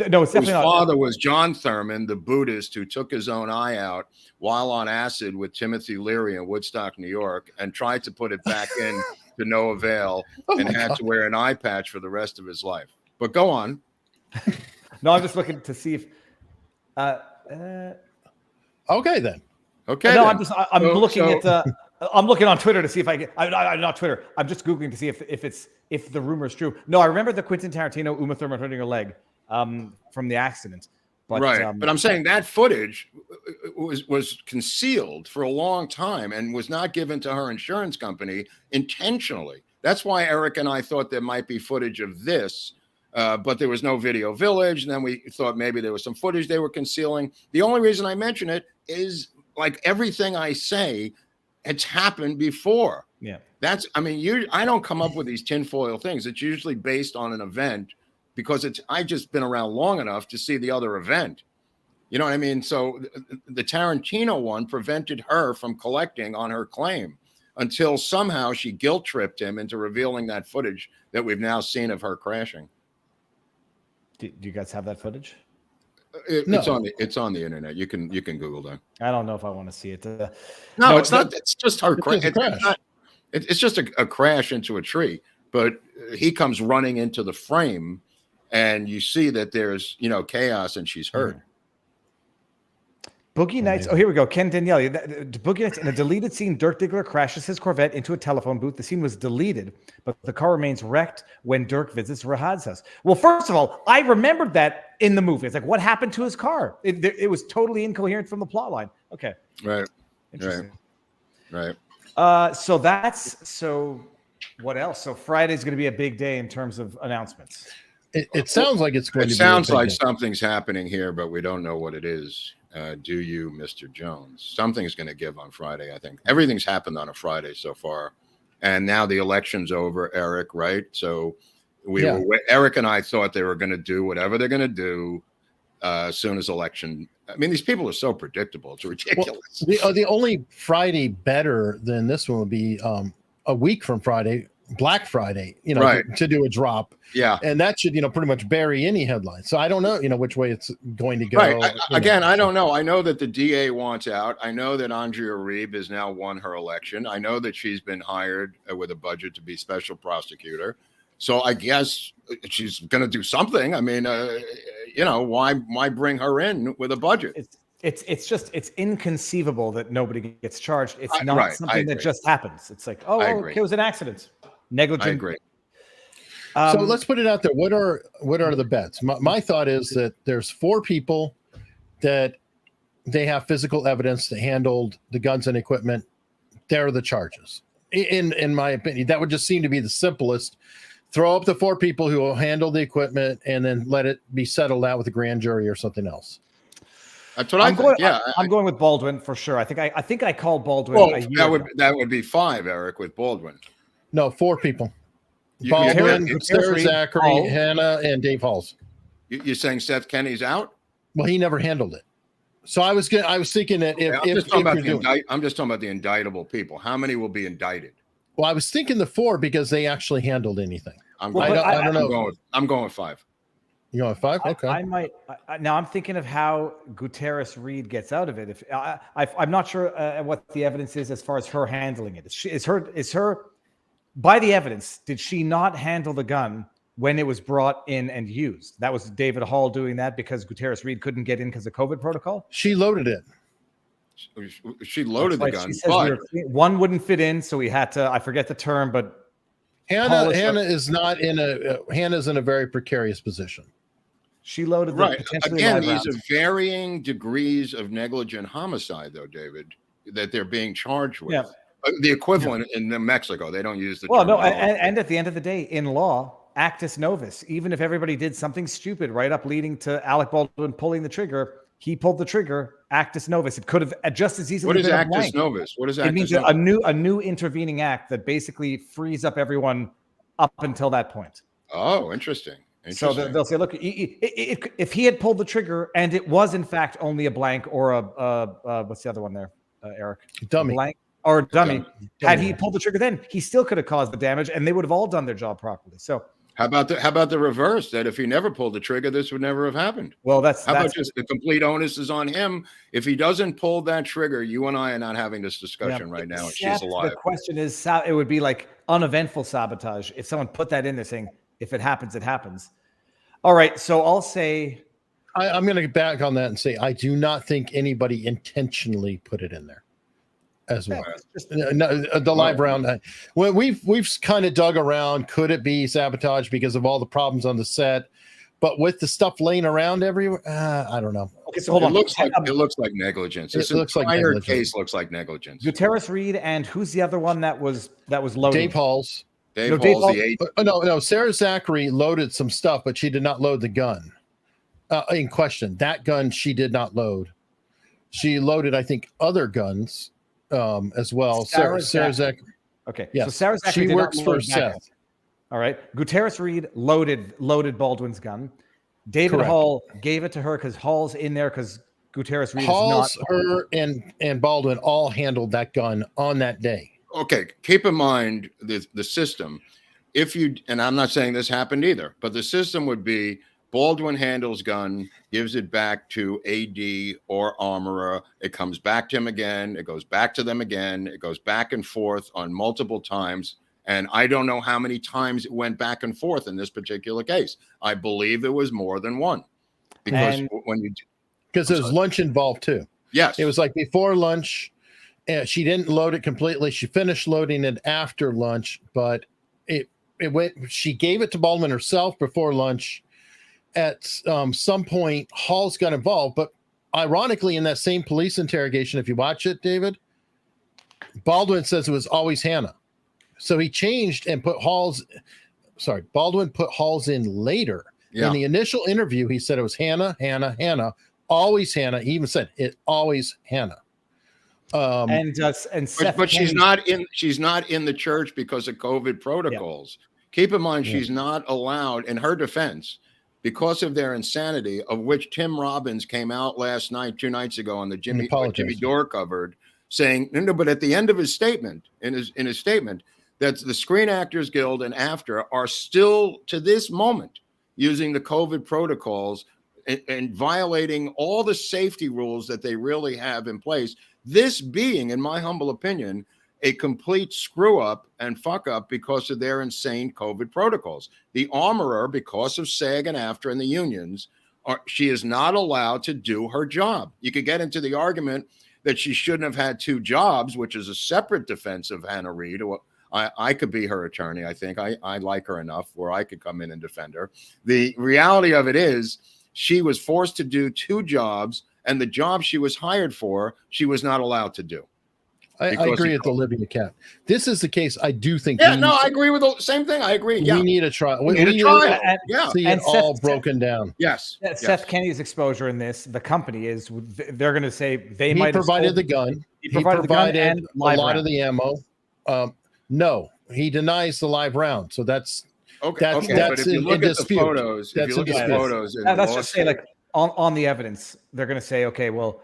No, it's definitely not. His father was John Thurman, the Buddhist who took his own eye out while on acid with Timothy Leary in Woodstock, New York, and tried to put it back in to no avail and had to wear an eye patch for the rest of his life. But go on. No, I'm just looking to see if. Okay, then. Okay. No, then. I'm looking at. I'm looking on Twitter to see if I get. I'm not Twitter. I'm just googling to see if the rumor is true. No, I remember the Quentin Tarantino Uma Thurman hurting her leg. From the accident. But, but I'm saying that footage was concealed for a long time and was not given to her insurance company intentionally. That's why Eric and I thought there might be footage of this, but there was no video village. And then we thought maybe there was some footage they were concealing. The only reason I mention it is like everything I say, it's happened before. Yeah. I don't come up with these tinfoil things. It's usually based on an event because I just been around long enough to see the other event. You know what I mean? So the Tarantino one prevented her from collecting on her claim until somehow she guilt tripped him into revealing that footage that we've now seen of her crashing. Do you guys have that footage? It's on the internet. You can Google that. I don't know if I want to see it. No, it's not. It's just her crash. It's just a crash into a tree. But he comes running into the frame and you see that there's, chaos and she's hurt. Boogie Nights. Oh, here we go. Ken Daniele. Boogie Nights. In a deleted scene, Dirk Diggler crashes his Corvette into a telephone booth. The scene was deleted, but the car remains wrecked when Dirk visits Rahad's house. Well, first of all, I remembered that in the movie. It's like, what happened to his car? It was totally incoherent from the plot line. Okay. Right. Interesting. Right. So what else? So Friday's going to be a big day in terms of announcements. It sounds like it's going to be. It sounds like something's happening here, but we don't know what it is. Do you, Mr. Jones? Something's going to give on Friday, I think. Everything's happened on a Friday so far. And now the election's over, Eric, right? So Eric and I thought they were going to do whatever they're going to do as soon as election. I mean, these people are so predictable. It's ridiculous. Well, the only Friday better than this one would be a week from Friday, Black Friday, right. to do a drop. Yeah. And that should, pretty much bury any headline. So I don't know, which way it's going to go. Right. I don't know. I know that the DA wants out. I know that Andrea Reed has now won her election. I know that she's been hired with a budget to be special prosecutor. So I guess she's going to do something. I mean, why bring her in with a budget? It's inconceivable that nobody gets charged. It's not something that just happens. It's like, okay, it was an accident. Negligent. I agree. So let's put it out there. What are the bets? My thought is that there's 4 people that they have physical evidence that handled the guns and equipment. They're the charges. In my opinion, that would just seem to be the simplest. Throw up the 4 people who will handle the equipment and then let it be settled out with a grand jury or something else. That's what I think. I'm going with Baldwin for sure. I think I called Baldwin. Well, that would be 5, Eric, with Baldwin. No, 4 people. Baldwin, Sarah Zachry, Hannah, and Dave Halls. You're saying Seth Kenney's out? Well, he never handled it. So I was thinking that I'm just talking about the indictable people. How many will be indicted? Well, I was thinking the 4 because they actually handled anything. I don't know. I'm going with 5. You going with 5? Okay. Now I'm thinking of how Gutierrez Reed gets out of it. If I'm not sure what the evidence is as far as her handling it. Is her by the evidence, did she not handle the gun when it was brought in and used? That was David Hall doing that because Gutierrez Reed couldn't get in because of COVID protocol? She loaded it. She loaded the gun. She says one wouldn't fit in, so we had to, I forget the term, but Hannah is not in Hannah's in a very precarious position. She loaded the potentially again, live these rounds. are varying degrees of negligent homicide, though, David, that they're being charged with. Yeah. The equivalent in Mexico, they don't use the well, term. no, and at the end of the day, in law, actus novus. Even if everybody did something stupid right up leading to Alec Baldwin pulling the trigger, he pulled the trigger. Actus novus. It could have just as easily. What is been actus novus? What is actus? It means novus? a new intervening act that basically frees up everyone up until that point. Oh, interesting. So they'll say, look, if he had pulled the trigger and it was in fact only a blank or a what's the other one there, Eric? Dummy. A blank or dummy. Had he pulled the trigger, then he still could have caused the damage, and they would have all done their job properly. So how about the reverse? That if he never pulled the trigger, this would never have happened. Well, how about just the complete onus is on him? If he doesn't pull that trigger, you and I are not having this discussion right now. And she's alive. The question is, it would be like uneventful sabotage if someone put that in there saying, if it happens, it happens. All right, so I'll say I'm going to get back on that and say I do not think anybody intentionally put it in there as well. The live round. Well, we've kind of dug around. Could it be sabotage because of all the problems on the set? But with the stuff laying around everywhere, I don't know. Okay, so hold on. It looks like negligence. This entire case looks like negligence. Gutierrez Reed and who's the other one that was loaded? Dave Halls. Dave Halls, the 8. No. Sarah Zachry loaded some stuff, but she did not load the gun in question. That gun she did not load. She loaded, I think, other guns as well. Sarah Zachry. Okay. Yes. So Sarah Zachry she works for Seth. All right. Gutierrez Reed loaded Baldwin's gun. David Correct. Hall gave it to her because Hall's in there because Gutierrez Reed Hall's, is not. her, and Baldwin all handled that gun on that day. Okay. Keep in mind the system. And I'm not saying this happened either, but the system would be Baldwin handles gun, gives it back to AD or armorer. It comes back to him again. It goes back to them again. It goes back and forth on multiple times. And I don't know how many times it went back and forth in this particular case. I believe it was more than one. Because there's lunch involved too. Yes. It was like before lunch, and she didn't load it completely. She finished loading it after lunch, but it went. She gave it to Baldwin herself before lunch. At some point, Hall's got involved, but ironically, in that same police interrogation, if you watch it, David, Baldwin says it was always Hannah. So he changed and put Baldwin put Hall's in later. Yeah. In the initial interview, he said it was Hannah, always Hannah. He even said it always Hannah. Seth, but she's not in the church because of COVID protocols. Yeah. Keep in mind, she's not allowed, in her defense, because of their insanity, of which Tim Robbins came out last night, 2 nights ago, on the Jimmy Dore covered, saying no. But at the end of his statement, in his statement, that the Screen Actors Guild and AFTRA are still to this moment using the COVID protocols and violating all the safety rules that they really have in place. This being, in my humble opinion, a complete screw up and fuck up because of their insane COVID protocols. The armorer, because of SAG and AFTRA and the unions, she is not allowed to do her job. You could get into the argument that she shouldn't have had 2 jobs, which is a separate defense of Hannah Reed. I could be her attorney. I think I like her enough where I could come in and defend her. The reality of it is she was forced to do 2 jobs, and the job she was hired for, she was not allowed to do. I agree with Olivia Cat. This is the case. I do think. I agree with the same thing. I agree. We need a trial. We need a trial. See it all broken down. Yes. Seth Kenney's exposure in this, the company is, they're going to say he provided the gun. He provided a lot of the ammo. No, he denies the live round. So that's okay. That's in dispute. That's in dispute. Let's just say, like, on the evidence, they're going to say, okay, well,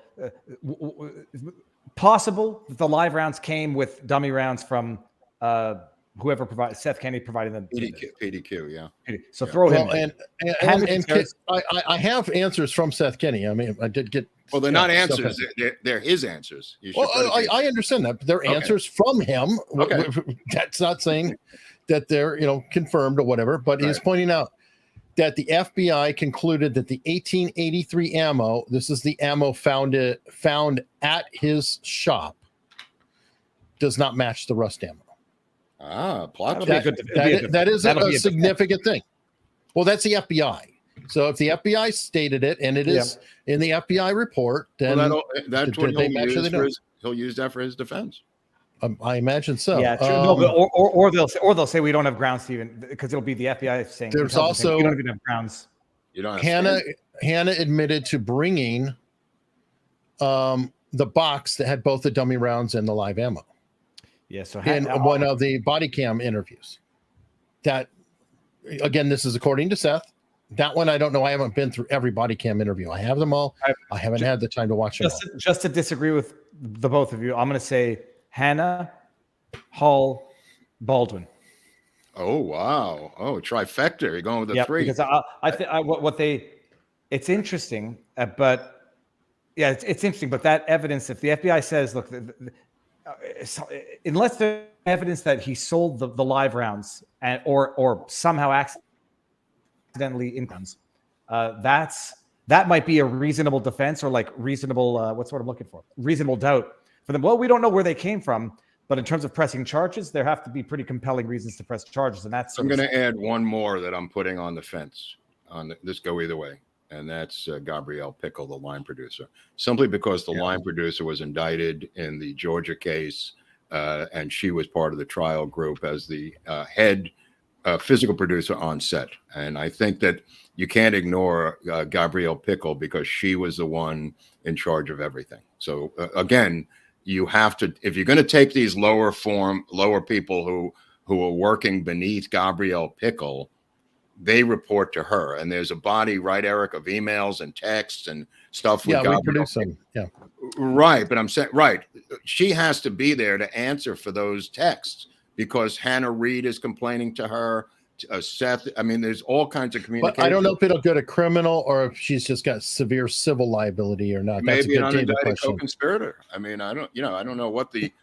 possible that the live rounds came with dummy rounds from whoever provided. Seth Kenney provided them. PDQ, yeah. So throw him. And I have answers from Seth Kenney. I mean, I did get. Well, they're not answers. They're his answers. I understand that, but they're answers from him. Okay. That's not saying that they're confirmed or whatever, but he's pointing out that the FBI concluded that the 1883 ammo, this is the ammo found at his shop, does not match the Rust ammo. Plot. That is a significant thing. Well, that's the FBI. So if the FBI stated it, and it is in the FBI report, then that's what he'll use that for his defense. I imagine so. Yeah, true. Or they'll say we don't have grounds to even, because it'll be the FBI saying there's also we don't even have grounds. You don't have Hannah admitted to bringing the box that had both the dummy rounds and the live ammo. Yeah, so in one of the body cam interviews. That, again, this is according to Seth. That one I don't know. I haven't been through every body cam interview. I have them all. I haven't had the time to watch them all. Just to disagree with the both of you, I'm going to say Hannah, Hall, Baldwin. Oh, wow. Oh, trifecta. You're going with the 3. Because I think it's interesting, but it's interesting. But that evidence, if the FBI says, look, unless there's evidence that he sold the live rounds or somehow accidentally in guns, that might be a reasonable defense, or like reasonable, what's what I'm looking for? Reasonable doubt for them. Well, we don't know where they came from, but in terms of pressing charges, there have to be pretty compelling reasons to press charges. And that's. I'm going to add one more that I'm putting on the fence. This go either way, and that's Gabrielle Pickle, the line producer. Simply because the line producer was indicted in the Georgia case, and she was part of the trial group as the head physical producer on set. And I think that you can't ignore Gabrielle Pickle because she was the one in charge of everything. So again, you have to, if you're going to take these lower people who are working beneath Gabrielle Pickle, they report to her. And there's a body, right, Eric, of emails and texts and stuff. Yeah, we produce them. Yeah. Right. But I'm saying, right, she has to be there to answer for those texts because Hannah Reed is complaining to her. Seth, I mean, there's all kinds of communication. But I don't know if it'll go to criminal or if she's just got severe civil liability or not. Maybe an unindicted co-conspirator. I mean, I don't know what the.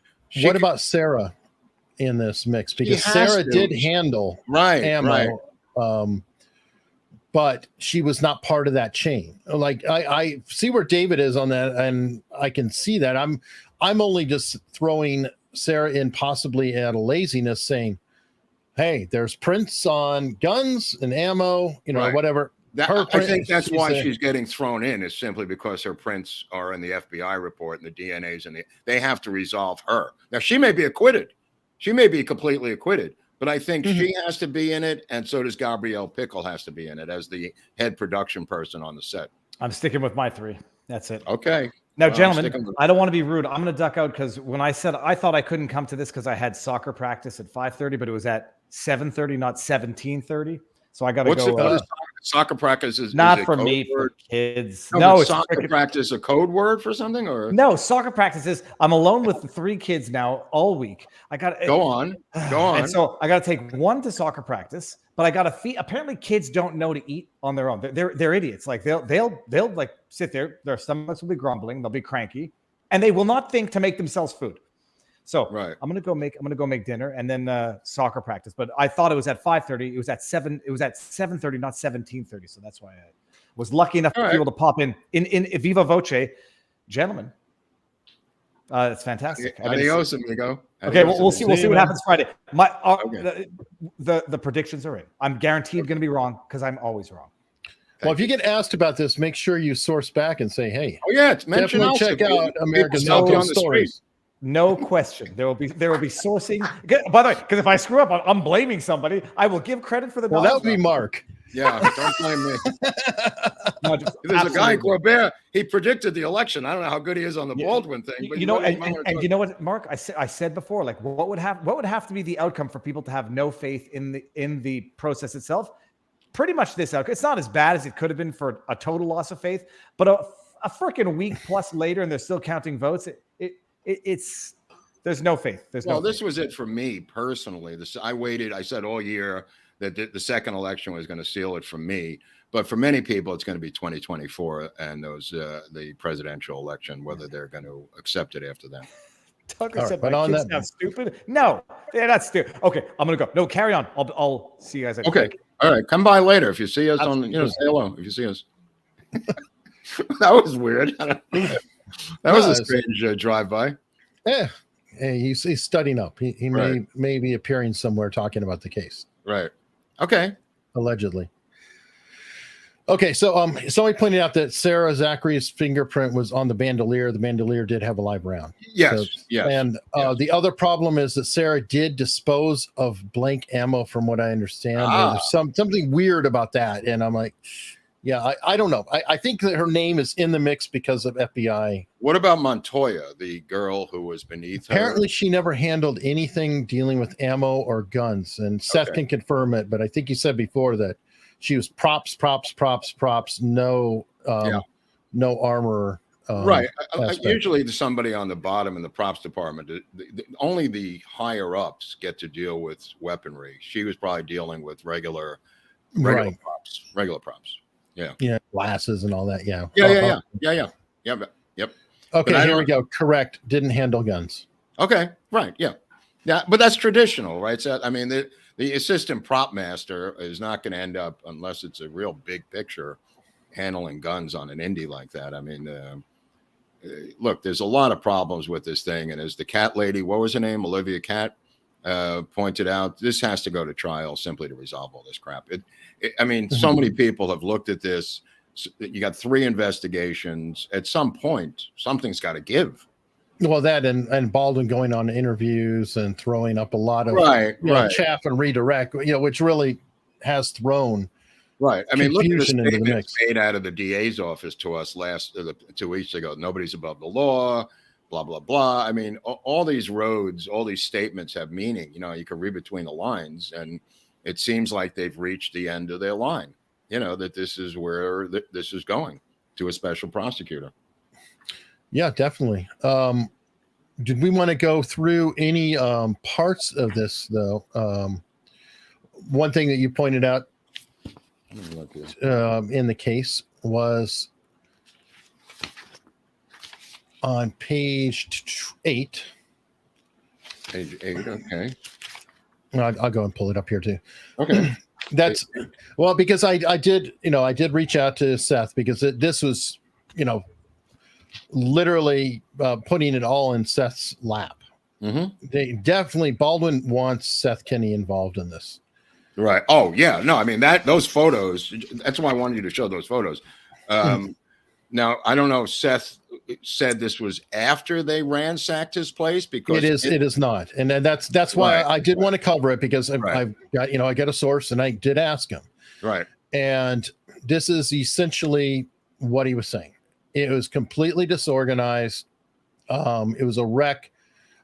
What about Sarah in this mix because Sarah did handle ammo, but she was not part of that chain. Like I see where David is on that, and I can see that. I'm only just throwing Sarah in possibly out of laziness, saying, "Hey, there's prints on guns and ammo, whatever." I think that's why she's getting thrown in, is simply because her prints are in the FBI report and the DNA's and they have to resolve her. Now, she may be acquitted. She may be completely acquitted, but I think she has to be in it, and so does Gabrielle Pickle has to be in it as the head production person on the set. I'm sticking with my 3. That's it. Okay. Now, gentlemen, I don't want to be rude. I'm going to duck out because when I said I thought I couldn't come to this because I had soccer practice at 5:30, but it was at 7:30, not 17:30. So I got to go. What is soccer practice? Not for me, for kids. No, it's soccer practice a code word for something, or no? Soccer practice is I'm alone with the 3 kids now all week. I got go on. And so I got to take one to soccer practice, but I got to feed. Apparently, kids don't know to eat on their own. They're idiots. Like they'll like sit there. Their stomachs will be grumbling. They'll be cranky, and they will not think to make themselves food. So I'm gonna go make dinner and then soccer practice. But I thought it was at 5:30. It was at 7:30, not 17:30. So that's why I was lucky enough to be able to pop in Viva Voce, gentlemen. It's fantastic. Adios, amigo. Okay, we'll see what happens Friday. The predictions are in. I'm guaranteed going to be wrong because I'm always wrong. Well, if you get asked about this, make sure you source back and say, "Hey, definitely check out America's Outdoor Stories." No question. There will be sourcing. By the way, because if I screw up, I'm blaming somebody. I will give credit for the. Well, that would be Mark. Yeah, don't blame me. There's a guy, Groubert. He predicted the election. I don't know how good he is on the Baldwin thing, but you know what, Mark? I said before, like what would have to be the outcome for people to have no faith in the process itself? Pretty much this outcome. It's not as bad as it could have been for a total loss of faith, but a freaking week plus later, and they're still counting votes. It's there's no faith. This was it for me personally. I waited. I said all year that the second election was going to seal it for me. But for many people, it's going to be 2024 and the presidential election, whether they're going to accept it after that. Tucker said, "My kids sound stupid." No, they're not stupid. Okay, I'm going to go. No, carry on. I'll see you guys. Okay, all right. Come by later if you see us say hello. If you see us, that was weird. That was a strange drive-by. Yeah, hey, he's studying up. He may be appearing somewhere talking about the case. Right. Okay. Allegedly. Okay, so somebody pointed out that Sarah Zachry's fingerprint was on the bandolier. The bandolier did have a live round. Yes. And the other problem is that Sarah did dispose of blank ammo, from what I understand. There's something weird about that, and I'm like, yeah, I don't know. I think that her name is in the mix because of FBI. What about Montoya, the girl who was beneath her? Apparently, she never handled anything dealing with ammo or guns, and Seth can confirm it. But I think you said before that she was props, no armor. Right. Usually somebody on the bottom in the props department, only the higher ups get to deal with weaponry. She was probably dealing with regular props. Yeah. Glasses and all that. Yeah. Yep. Okay, here we go. Correct. Didn't handle guns. Okay. Right. Yeah. But that's traditional, right? So, I mean, the assistant prop master is not going to end up, unless it's a real big picture, handling guns on an indie like that. I mean, look, there's a lot of problems with this thing. And as the cat lady, what was her name? Olivia Cat pointed out, this has to go to trial simply to resolve all this crap. I mean, so many people have looked at this. You got 3 investigations. At some point, something's got to give. Well, that and Baldwin going on interviews and throwing up a lot of chaff and redirect, which really has thrown I mean, look at the statements made out of the DA's office to us 2 weeks ago. Nobody's above the law, blah, blah, blah. I mean, all these roads, all these statements have meaning. You can read between the lines, and it seems like they've reached the end of their line, that this is where this is going, to a special prosecutor. Yeah, definitely. Did we want to go through any parts of this, though? One thing that you pointed out in the case was on page 8. Page 8. Okay. I'll go and pull it up here too. Okay. That's well, because I did reach out to Seth because this was, literally putting it all in Seth's lap. Mm-hmm. They definitely, Baldwin wants Seth Kenney involved in this. Right. Oh, yeah. No, I mean, those photos, that's why I wanted you to show those photos. Now, I don't know if Seth said this was after they ransacked his place, because it is not. And that's why I did want to cover it, because I've got, I got a source and I did ask him. Right. And this is essentially what he was saying. It was completely disorganized. It was a wreck.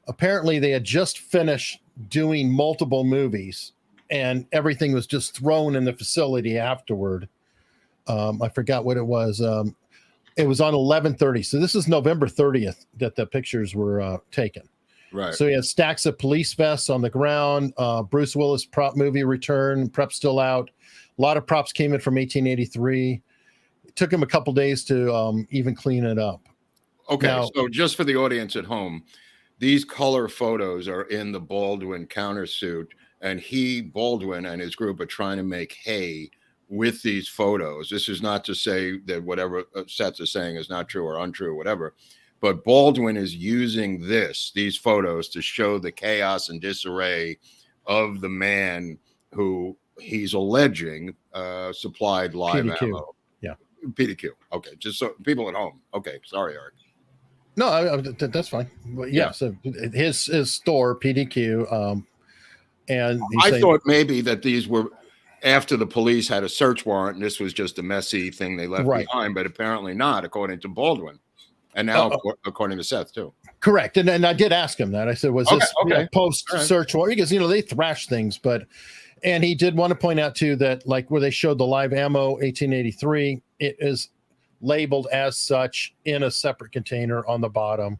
Apparently they had just finished doing multiple movies and everything was just thrown in the facility afterward. I forgot what it was. It was on 11/30. So this is November 30th that the pictures were taken. Right. So he had stacks of police vests on the ground. Bruce Willis prop movie return, prep still out. A lot of props came in from 1883. It took him a couple days to even clean it up. Okay. Now, so just for the audience at home, these color photos are in the Baldwin countersuit, and Baldwin and his group are trying to make hay with these photos. This is not to say that whatever Seth is saying is not true or untrue or whatever, but Baldwin is using these photos to show the chaos and disarray of the man who he's alleging supplied live PDQ. ammo. Yeah. PDQ. Okay. Just so people at home. Okay. Sorry, Eric. No, that's fine. But yeah, so his store, PDQ, and I thought maybe that these were after the police had a search warrant, and this was just a messy thing they left behind, but apparently not, according to Baldwin, and now according to Seth too. Correct, and I did ask him that. I said, "Was this post search warrant?" Because they thrash things, and he did want to point out too that, like, where they showed the live ammo 1883, it is labeled as such in a separate container on the bottom.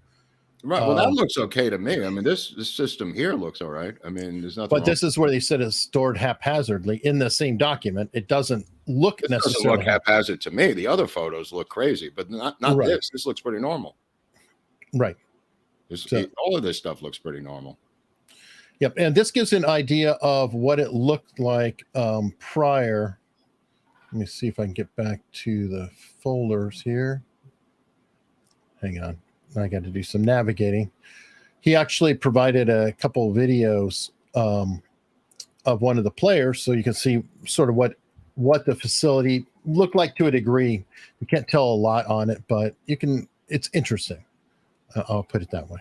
Right. Well, that looks okay to me. I mean, this system here looks all right. I mean, there's nothing. But this is where they said it's stored haphazardly in the same document. It doesn't look necessarily look haphazard to me. The other photos look crazy, but not right. This. This looks pretty normal. Right. All of this stuff looks pretty normal. Yep. And this gives an idea of what it looked like prior. Let me see if I can get back to the folders here. Hang on. I got to do some navigating. He actually provided a couple of videos of one of the players, so you can see sort of what the facility looked like to a degree. You can't tell a lot on it, but you can. It's interesting. I'll put it that way.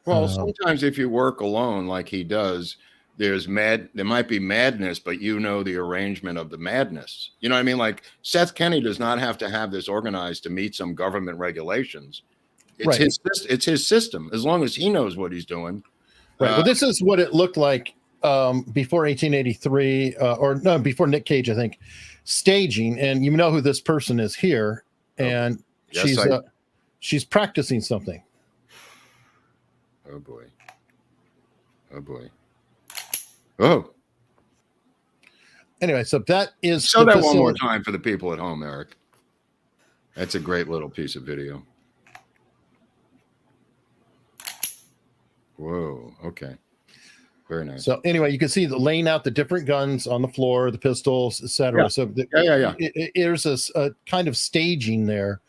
Well, sometimes if you work alone like he does, there might be madness, but the arrangement of the madness. You know what I mean? Like Seth Kenney does not have to have this organized to meet some government regulations. It's his system, as long as he knows what he's doing. Right. Well, this is what it looked like before 1883, before Nick Cage, I think, staging. And you know who this person is here, and she's practicing something. Oh boy. Oh boy. Oh. Anyway, so that is. Show that one more time for the people at home, Eric. That's a great little piece of video. Whoa. Okay. Very nice. So anyway, you can see laying out the different guns on the floor, the pistols, etc. Yeah. So there's a kind of staging there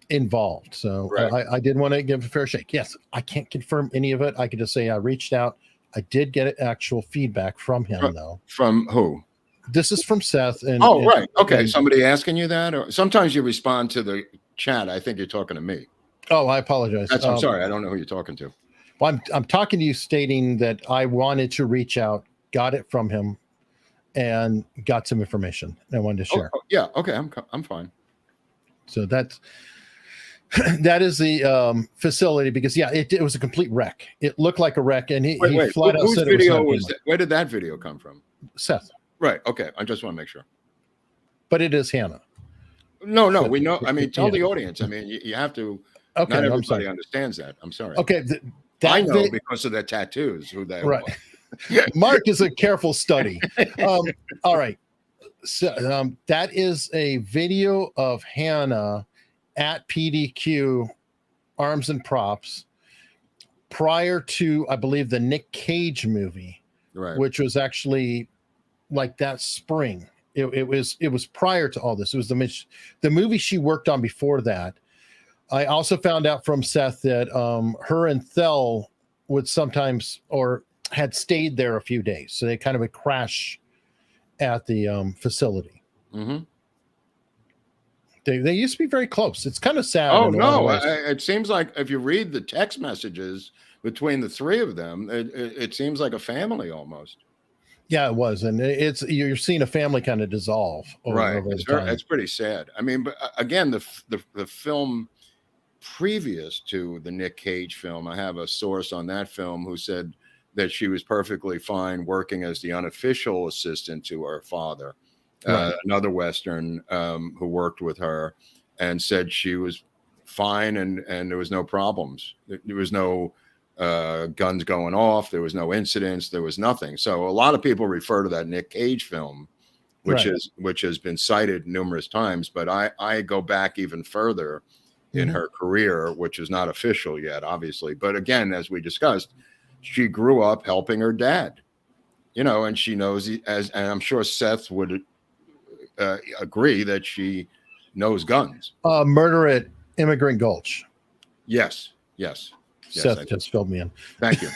involved. So I did want to give a fair shake. Yes, I can't confirm any of it. I could just say I reached out. I did get actual feedback from him, though. From who? This is from Seth. Right. Okay. Somebody asking you that? Or sometimes you respond to the chat. I think you're talking to me. Oh, I apologize. I'm sorry. I don't know who you're talking to. Well, I'm talking to you stating that I wanted to reach out, got it from him, and got some information I wanted to share. Yeah. Okay. I'm fine. So that is the facility, because it was a complete wreck. It looked like a wreck, and he flat out said video was that? Where did that video come from? Seth. Right. Okay. I just want to make sure. But it is Hannah. No, we know. I mean, tell the audience. I mean, you have to. Okay. Not everybody understands that. I'm sorry. Okay. I know because of their tattoos who they are. Mark is a careful study. All right. So that is a video of Hannah at PDQ Arms and Props prior to, I believe, the Nick Cage movie, Right. which was actually like that spring. It was prior to all this. It was the movie she worked on before that. I also found out from Seth that her and Thel would sometimes or had stayed there a few days, so they kind of would crash at the facility. Mm-hmm. They used to be very close. It's kind of sad. Oh no! It seems like if you read the text messages between the three of them, it seems like a family almost. Yeah, it was, and you're seeing a family kind of dissolve. Right, it's pretty sad. I mean, but again, the film previous to the Nick Cage film, I have a source on that film who said that she was perfectly fine working as the unofficial assistant to her father. Right. Another Western who worked with her and said she was fine and there was no problems. There was no guns going off. There was no incidents. There was nothing. So a lot of people refer to that Nick Cage film, which has been cited numerous times. But I go back even further in her career, which is not official yet, obviously. But again, as we discussed, she grew up helping her dad, and she knows and I'm sure Seth would agree that she knows guns. Murder at Immigrant Gulch. Yes. Seth just filled me in. Thank you.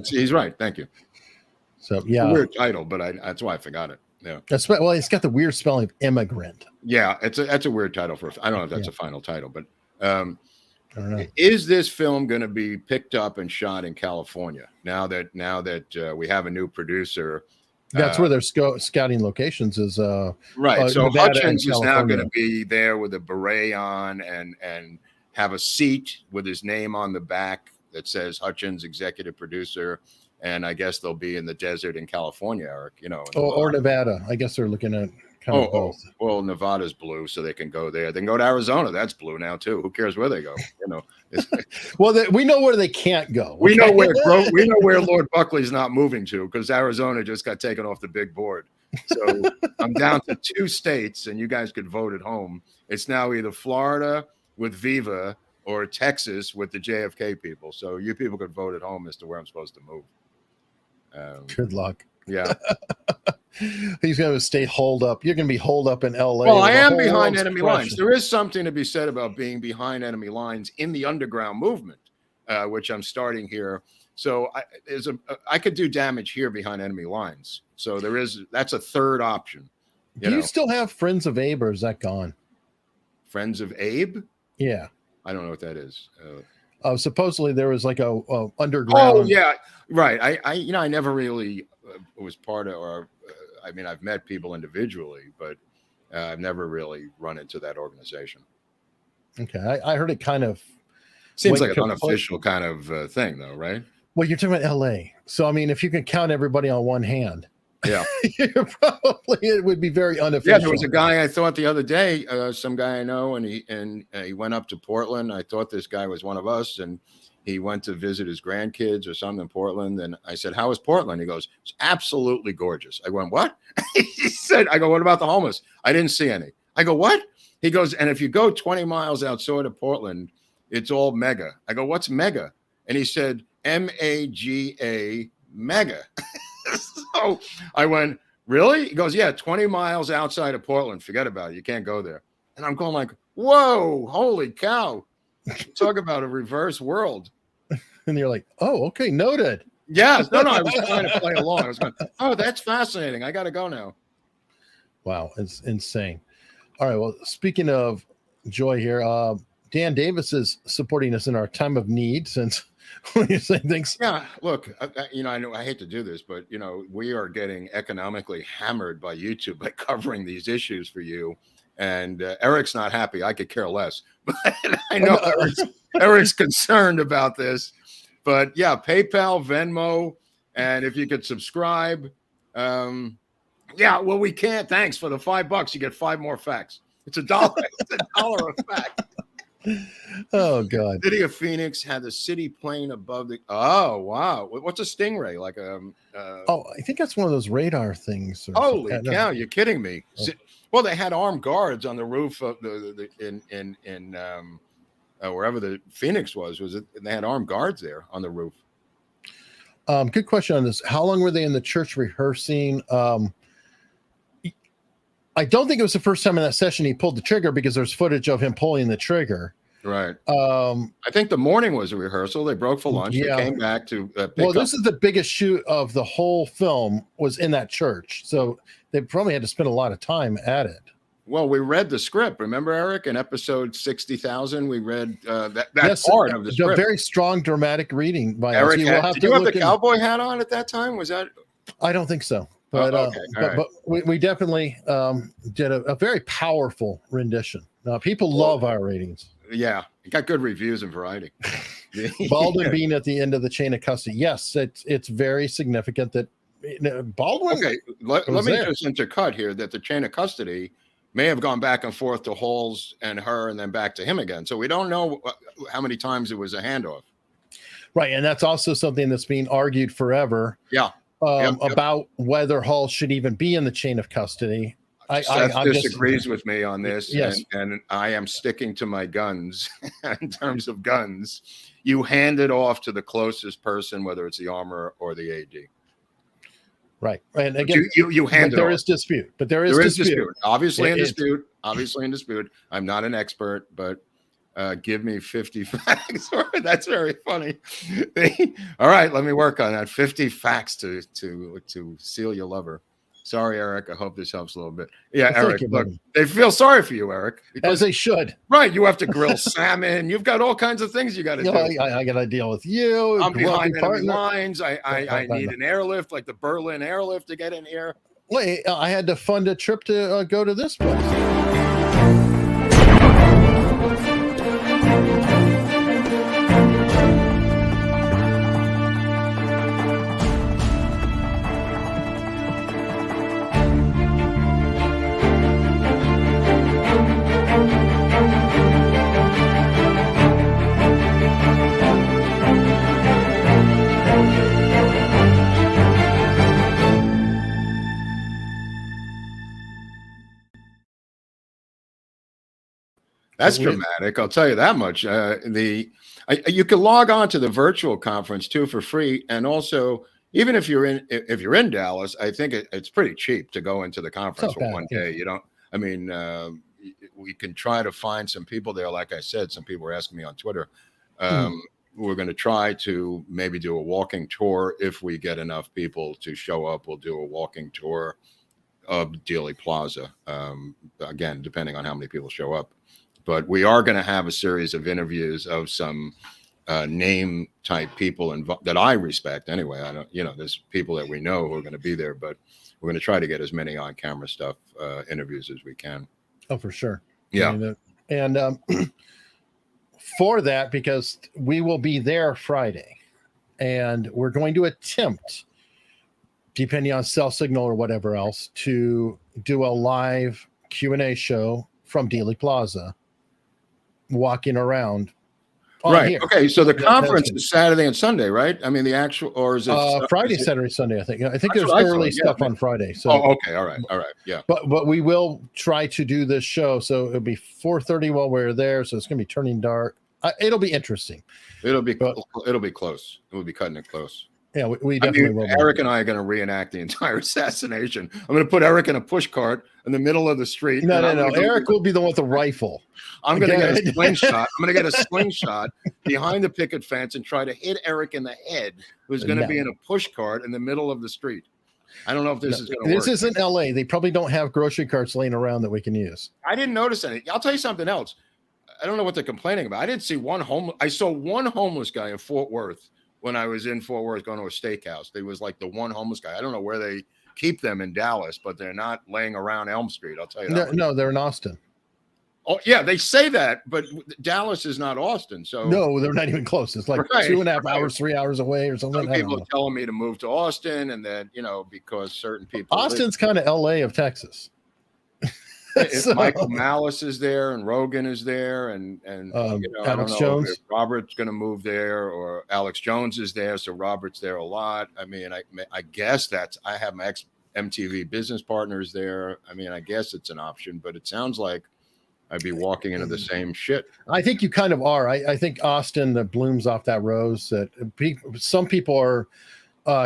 He's right. Thank you. So yeah, weird title, but that's why I forgot it. Yeah. Well, it's got the weird spelling of immigrant. Yeah, that's a weird title for. I don't know if that's a final title, but I don't know. Is this film going to be picked up and shot in California now that we have a new producer? That's where they're scouting locations is right. So Nevada Hutchins is now going to be there with a beret on and have a seat with his name on the back that says Hutchins, executive producer. And I guess they'll be in the desert in California, Eric, or Nevada. I guess they're looking at kind of both. Well, Nevada's blue, so they can go there. They can go to Arizona. That's blue now too. Who cares where they go? Well, we know where they can't go. We know where Lord Buckley's not moving to because Arizona just got taken off the big board. So I'm down to 2 states, and you guys could vote at home. It's now either Florida with Viva or Texas with the JFK people. So you people could vote at home as to where I'm supposed to move. Good luck. Yeah. He's going to stay holed up. You're going to be holed up in LA. Well, I am behind enemy lines. There is something to be said about being behind enemy lines in the underground movement, which I'm starting here. So I could do damage here behind enemy lines. So that's a third option. Do you still have Friends of Abe, or is that gone? Friends of Abe? Yeah. I don't know what that is. Supposedly there was like a underground. Oh yeah, right. I never really was part of, or I've met people individually, but I've never really run into that organization. Okay, I heard it kind of seems like an unofficial kind of thing, though, right? Well, you're talking about L.A., so I mean, if you can count everybody on one hand, yeah, it would be very unofficial. Yeah, there was a guy I thought the other day, some guy I know, and he went up to Portland. I thought this guy was one of us, and he went to visit his grandkids or something in Portland. And I said, "How was Portland?" He goes, "It's absolutely gorgeous." I went, "What?" He said, "I go, what about the homeless?" I didn't see any. I go, "What?" He goes, "And if you go 20 miles outside of Portland, it's all mega." I go, "What's mega?" And he said, MAGA, mega. So I went, "Really?" He goes, "Yeah, 20 miles outside of Portland. Forget about it. You can't go there." And I'm going like, "Whoa, holy cow." Talk about a reverse world. And you're like, "Oh, okay, noted." Yes. No, I was trying to play along. I was going, "Oh, that's fascinating. I got to go now." Wow, it's insane. All right, well, speaking of joy here, Dan Davis is supporting us in our time of need since when you're saying things. Yeah, look, I know I hate to do this, but we are getting economically hammered by YouTube by covering these issues for you. And Eric's not happy. I could care less, but I know Eric's concerned about this. But yeah, PayPal, Venmo, and if you could subscribe. Yeah, well, we can't. Thanks for the $5. You get 5 more facts. It's $1. It's $1 a fact. Oh God! City of Phoenix had the city plane above the. Oh wow! What's a stingray? Like I think that's one of those radar things. Holy cow! You're kidding me. Oh. Well, they had armed guards on the roof of wherever the Phoenix was it? They had armed guards there on the roof. Good question on this. How long were they in the church rehearsing? I don't think it was the first time in that session he pulled the trigger, because there's footage of him pulling the trigger. Right. I think the morning was a rehearsal. They broke for lunch. Yeah. They came back to this is the biggest shoot of the whole film, was in that church. So they probably had to spend a lot of time at it. Well, we read the script. Remember, Eric, in episode 60,000, we read that yes, part of the script. A very strong dramatic reading by Eric. us. Did you have the cowboy hat on at that time? Was that? I don't think so. But, okay. but we definitely did a very powerful rendition. People love our ratings. Yeah, it got good reviews in Variety. Baldwin being at the end of the chain of custody. Yes, it's very significant that Baldwin. Okay, let me just intercut here that the chain of custody may have gone back and forth to Halls and her, and then back to him again. So we don't know how many times it was a handoff. Right, and that's also something that's being argued forever. Yeah. About whether Hall should even be in the chain of custody. Seth disagrees with me on this, yes. and I am sticking to my guns in terms of guns. You hand it off to the closest person, whether it's the armor or the AD. Right, and again, you hand it. There off. Is dispute, but there is dispute. Obviously in dispute. I'm not an expert, but give me 50 facts. That's very funny. All right, let me work on that. 50 facts to seal your lover. Sorry, Eric. I hope this helps a little bit. Yeah, well, Eric, look, they feel sorry for you, Eric. As they should. Right. You have to grill salmon. You've got all kinds of things you got to do. I got to deal with you. I'm behind enemy lines. I need an airlift, like the Berlin airlift, to get in here. Wait, I had to fund a trip to go to this place. That's dramatic. I'll tell you that much. You can log on to the virtual conference too for free, and also even if you're in Dallas, I think it's pretty cheap to go into the conference for one day. You don't. I mean, we can try to find some people there. Like I said, some people were asking me on Twitter. We're going to try to maybe do a walking tour if we get enough people to show up. We'll do a walking tour of Dealey Plaza. Again, depending on how many people show up. But we are going to have a series of interviews of some name type people that I respect. Anyway, I don't, there's people that we know who are going to be there, but we're going to try to get as many on camera stuff interviews as we can. Oh, for sure. Yeah. And for that, because we will be there Friday, and we're going to attempt, depending on cell signal or whatever else, to do a live Q&A show from Dealey Plaza, walking around. Right. Here. Okay. So the conference is Saturday and Sunday, right? I mean, the actual, or is it Friday, Saturday, Sunday? I think there's early stuff on Friday. So. Oh, okay. All right. Yeah. But we will try to do this show. So it'll be 4:30 while we're there. So it's going to be turning dark. It'll be interesting. It'll be close. We'll be cutting it close. Yeah, we definitely will. Eric and I are going to reenact the entire assassination. I'm going to put Eric in a push cart in the middle of the street. No. Eric will be the one with the rifle. I'm going to get a slingshot. I'm going to get a slingshot behind the picket fence and try to hit Eric in the head, who's going to be in a push cart in the middle of the street. I don't know if this is going to work. This isn't LA. They probably don't have grocery carts laying around that we can use. I didn't notice any. I'll tell you something else. I don't know what they're complaining about. I didn't see I saw one homeless guy in Fort Worth when I was in Fort Worth going to a steakhouse. They was like the one homeless guy. I don't know where they keep them in Dallas, but they're not laying around Elm Street. I'll tell you that. No, they're in Austin. Oh, yeah, they say that, but Dallas is not Austin. So no, they're not even close. It's like 2.5 hours, 3 hours away or something. Some people are telling me to move to Austin, and then, because certain people. Austin's kind of LA of Texas. So, Michael Malice is there, and Rogan is there, and Alex Jones. If Robert's going to move there, or Alex Jones is there, so Robert's there a lot. I mean, I guess I have my ex-MTV business partners there. I mean, I guess it's an option, but it sounds like I'd be walking into the same shit. I think you kind of are. I think Austin blooms off that rose. That some people are.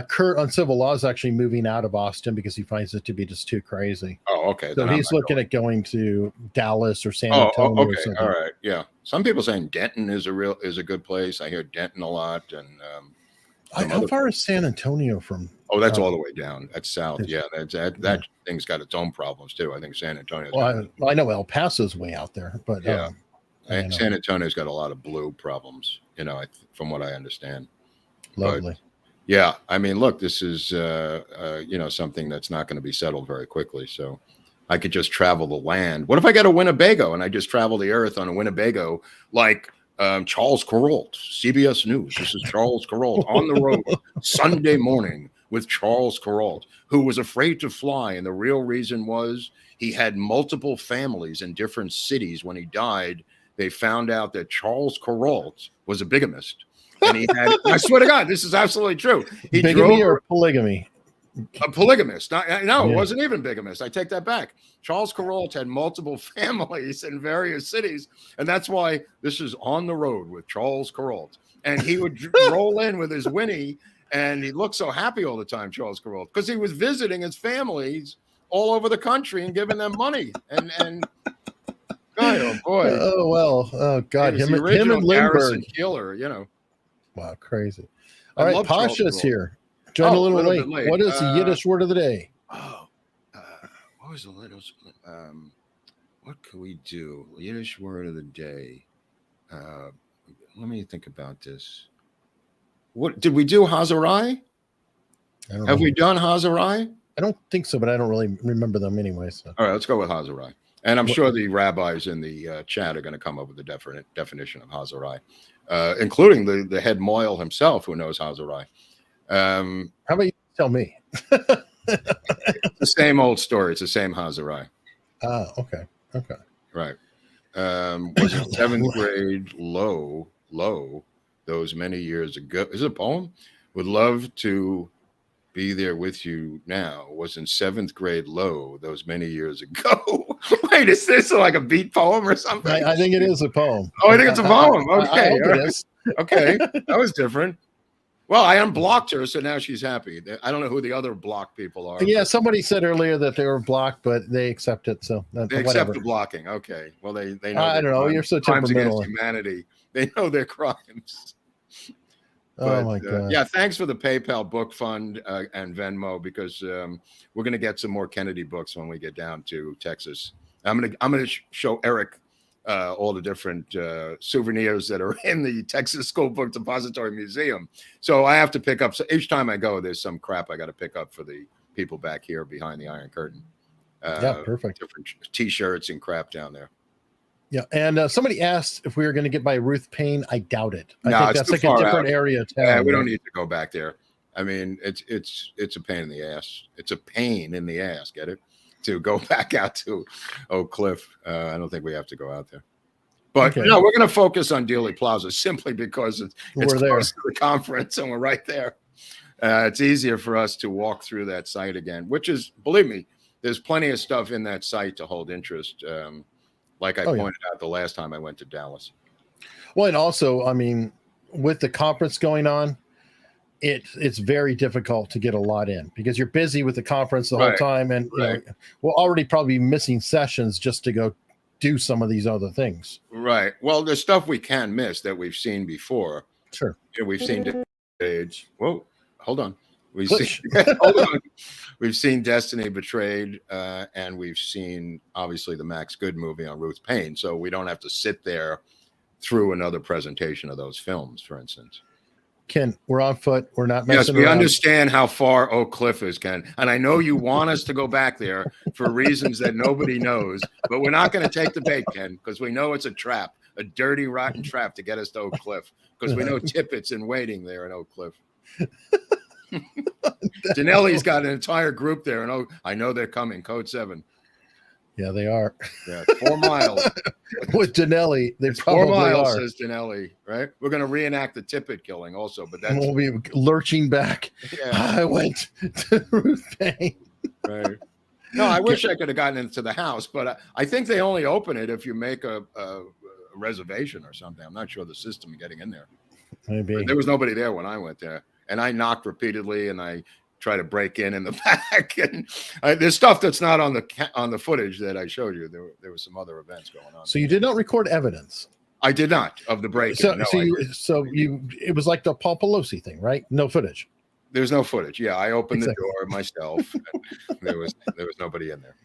Kurt on civil law is actually moving out of Austin because he finds it to be just too crazy. Oh, okay. So he's looking at going to Dallas or San Antonio. Okay. Or something. All right. Yeah. Some people saying Denton is a good place. I hear Denton a lot. And how far is San Antonio from? Oh, that's all the way down. That's south. Yeah. That thing's got its own problems too. I think San Antonio. Well, I know El Paso's way out there, but yeah, San Antonio's got a lot of blue problems. From what I understand. Lovely. But, yeah, I mean, look, this is something that's not going to be settled very quickly. So I could just travel the land. What if I get a Winnebago and I just travel the earth on a Winnebago like Charles Kuralt, CBS News? This is Charles Kuralt on the road Sunday morning with Charles Kuralt, who was afraid to fly. And the real reason was he had multiple families in different cities. When he died, they found out that Charles Kuralt was a bigamist. And he had, I swear to God, this is absolutely true. He bigamy or polygamy? A polygamist. No, it wasn't even bigamist. I take that back. Charles Kuralt had multiple families in various cities. And that's why this is On the Road with Charles Kuralt. And he would roll in with his Winnie, and he looked so happy all the time, Charles Kuralt, because he was visiting his families all over the country and giving them money. And God, oh boy. Oh, well. Oh, God. Him and Lindbergh. Killer, Wow, crazy. All right, Pasha's here. Join a little late. What is the Yiddish word of the day? What was the latest? What could we do? Yiddish word of the day. Let me think about this. What did we do? Hazarai? Have we done Hazarai? I don't think so, but I don't really remember them anyway. So. All right, let's go with Hazarai. And I'm sure the rabbis in the chat are going to come up with the definition of Hazarai. Including the head Moyle himself, who knows Hazarai. How about you tell me? The same old story. It's the same Hazarai. Okay. Right. Was it 7th grade low, those many years ago? Is it a poem? Would love to be there with you now. Was in 7th grade low, those many years ago. Wait, is this like a beat poem or something? I think it is a poem. Oh, I think it's a poem. Okay. I hope it is. Okay. That was different. Well, I unblocked her, so now she's happy. I don't know who the other blocked people are. Yeah, somebody said earlier that they were blocked, but they accept it. So they accept the blocking. Okay. Well, they know. I don't know. You're so crimes temperamental. Against humanity. They know their crimes. Oh my God. Yeah, thanks for the PayPal book fund and Venmo, because we're going to get some more Kennedy books when we get down to Texas. I'm gonna show Eric all the different souvenirs that are in the Texas School Book Depository Museum. So I have to pick up. So each time I go, there's some crap I got to pick up for the people back here behind the Iron Curtain. Yeah, perfect. Different T-shirts and crap down there. Yeah, and somebody asked if we were going to get by Ruth Payne. I doubt it. I think that's like a different area of town. Yeah, we don't need to go back there. I mean, it's a pain in the ass. It's a pain in the ass. Get it? To go back out to Oak Cliff. I don't think we have to go out there. But no, we're going to focus on Dealey Plaza simply because it's close to the conference and we're right there. It's easier for us to walk through that site again, which is, believe me, there's plenty of stuff in that site to hold interest. Like I pointed out the last time I went to Dallas. Well, and also, I mean, with the conference going on, it's very difficult to get a lot in because you're busy with the conference the whole time, and you know, we'll already probably be missing sessions just to go do some of these other things. Right. Well, there's stuff we can miss that we've seen before. Sure. You know, we've seen Age. Whoa, hold on. We've seen, hold on. We've seen Destiny Betrayed, and we've seen obviously the Max Good movie on Ruth Payne. So we don't have to sit there through another presentation of those films, for instance. Ken, we're on foot. We're not messing around. Yes, we understand how far Oak Cliff is, Ken. And I know you want us to go back there for reasons that nobody knows, but we're not going to take the bait, Ken, because we know it's a trap, a dirty, rotten trap to get us to Oak Cliff, because we know Tippett's in waiting there in Oak Cliff. Danelli's got an entire group there, and I know they're coming. Code 7. Yeah, they are. Yeah, 4 miles. With Danelli, they probably 4 miles, are. says Danelli, right? We're going to reenact the Tippett killing also, but that's... We'll be lurching back. Yeah. I went to Ruth Payne. Right. No, I wish I could have gotten into the house, but I think they only open it if you make a reservation or something. I'm not sure the system getting in there. Maybe there was nobody there when I went there, and I knocked repeatedly, and I tried to break in the back. And there's stuff that's not on the footage that I showed you. There was some other events going on. So you did not record evidence. I did not of the break. So, it was like the Paul Pelosi thing, right? No footage. There's no footage. Yeah, I opened the door myself. And there was nobody in there.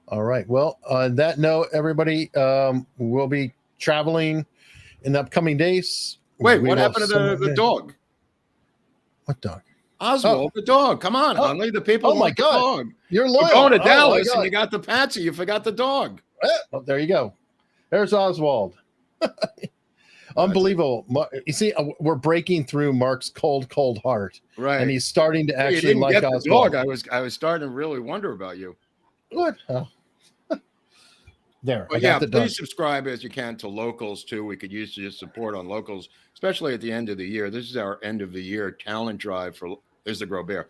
All right. Well, on that note, everybody, we'll be traveling in the upcoming days. Wait, what happened to the dog? What dog? Oswald, the dog. Come on, Hunley. The people. Oh my God, the dog. You're loyal. We're going to Dallas, and you got the Patsy. You forgot the dog. Oh, there you go. There's Oswald. Unbelievable. You see, we're breaking through Mark's cold heart, right? And he's starting to actually like Oswald. The dog. I was starting to really wonder about you. What? Oh. There. But yeah, please subscribe as you can to Locals too. We could use your support on Locals, especially at the end of the year. This is our end of the year talent drive for. There's the Groubert.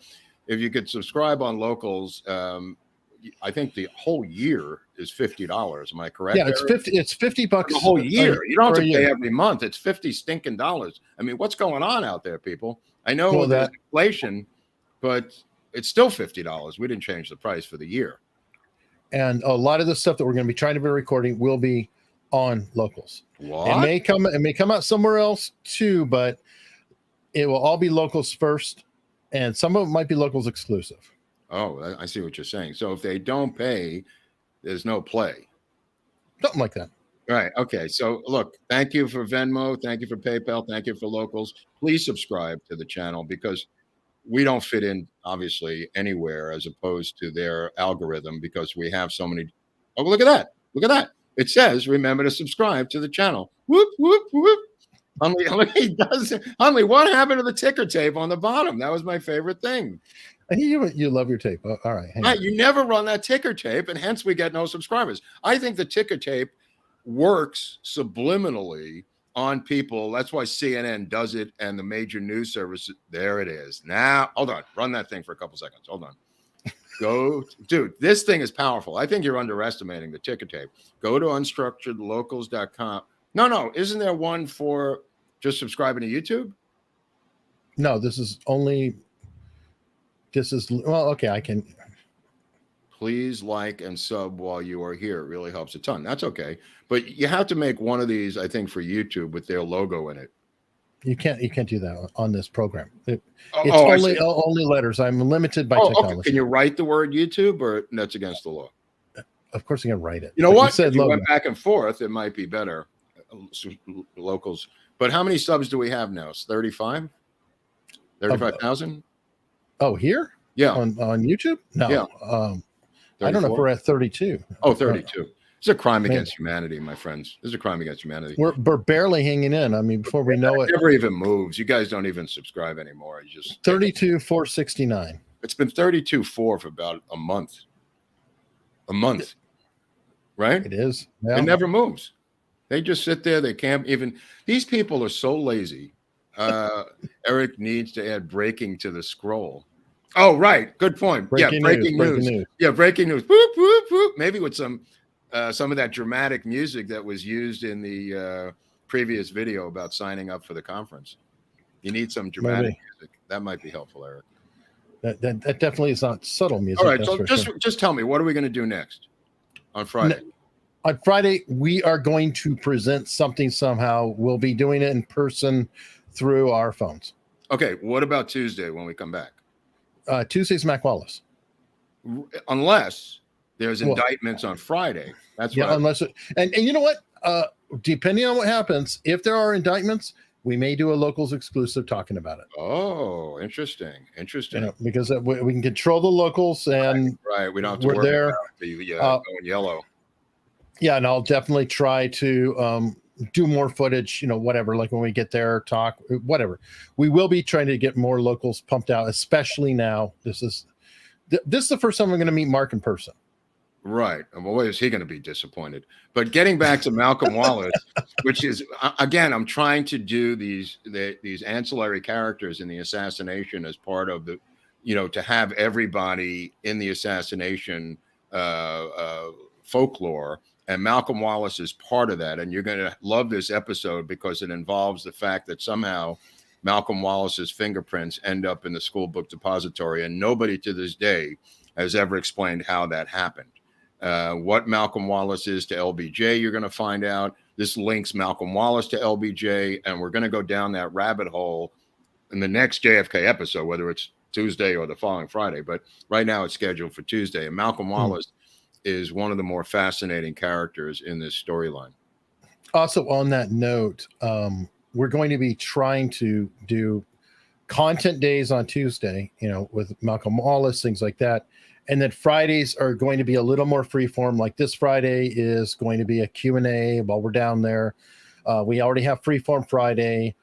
If you could subscribe on Locals, I think the whole year is $50. Am I correct? Yeah, it's $50. It's $50 the whole year. You don't have to pay every month. It's $50 stinking dollars. I mean, what's going on out there, people? I know there's inflation, but it's still $50. We didn't change the price for the year. And a lot of the stuff that we're going to be trying to be recording will be on Locals. What? It may come out somewhere else too, but it will all be Locals first, and some of it might be Locals exclusive. Oh, I see what you're saying. So if they don't pay, there's no play. Something like that. Right. Okay. So look, thank you for Venmo. Thank you for PayPal. Thank you for Locals. Please subscribe to the channel because we don't fit in, obviously, anywhere as opposed to their algorithm because we have so many. Oh, look at that. Look at that. It says, remember to subscribe to the channel. Whoop, whoop, whoop. Hunley, what happened to the ticker tape on the bottom? That was my favorite thing. You love your tape. All right. You never run that ticker tape, and hence we get no subscribers. I think the ticker tape works subliminally on people. That's why CNN does it, and the major news services. There it is. Now, hold on. Run that thing for a couple seconds. Hold on. Dude, this thing is powerful. I think you're underestimating the ticker tape. Go to unstructuredlocals.com. No. Isn't there one for just subscribing to YouTube? No, well, okay, I can. Please like and sub while you are here. It really helps a ton. That's okay. But you have to make one of these, I think, for YouTube with their logo in it. You can't do that on this program. It's only letters. I'm limited by technology. Okay. Can you write the word YouTube or that's against the law? Of course I can write it. You know what? If you went back and forth, it might be better. Locals. But how many subs do we have now? It's 35? 35,000? Oh, here? Yeah. On YouTube? No. Yeah. I don't know if we're at 32. Oh, 32. It's a crime against humanity, my friends. This is a crime against humanity. We're barely hanging in. I mean, before we know it. It never even moves. You guys don't even subscribe anymore. You just 32,469. It's been 32,4 for about a month. Right? It is. Yeah. It never moves. They just sit there. They can't even. These people are so lazy. Eric needs to add breaking to the scroll. Oh, right. Good point. Breaking news. Yeah, breaking news. Whoop, whoop, whoop. Maybe with some of that dramatic music that was used in the previous video about signing up for the conference. You need some dramatic music. That might be helpful, Eric. That definitely is not subtle music. All right. So just tell me, what are we going to do next on Friday? On Friday, we are going to present something somehow. We'll be doing it in person through our phones. Okay. What about Tuesday when we come back? Tuesday's Mac Wallace. Unless there's indictments on Friday. That's right. Unless and you know what? Depending on what happens, if there are indictments, we may do a Locals exclusive talking about it. Oh, interesting. Because we can control the Locals and right. We don't have to worry about the going yellow. Yeah, and I'll definitely try to do more footage, whatever, like when we get there, talk, whatever. We will be trying to get more Locals pumped out, especially now. This is the first time I'm going to meet Mark in person. Right. And boy, is he going to be disappointed. But getting back to Malcolm Wallace, which is, again, I'm trying to do these ancillary characters in the assassination as part of the, to have everybody in the assassination folklore, and Malcolm Wallace is part of that. And you're going to love this episode because it involves the fact that somehow Malcolm Wallace's fingerprints end up in the school book depository, and nobody to this day has ever explained how that happened. What Malcolm Wallace is to LBJ, you're going to find out. This links Malcolm Wallace to LBJ, and we're going to go down that rabbit hole in the next JFK episode, whether it's Tuesday or the following Friday. But right now it's scheduled for Tuesday. And Malcolm Wallace is one of the more fascinating characters in this storyline. Also, on that note, we're going to be trying to do content days on Tuesday, with Malcolm Wallace, things like that. And then Fridays are going to be a little more freeform. Like this Friday is going to be a Q&A while we're down there. We already have Freeform Friday.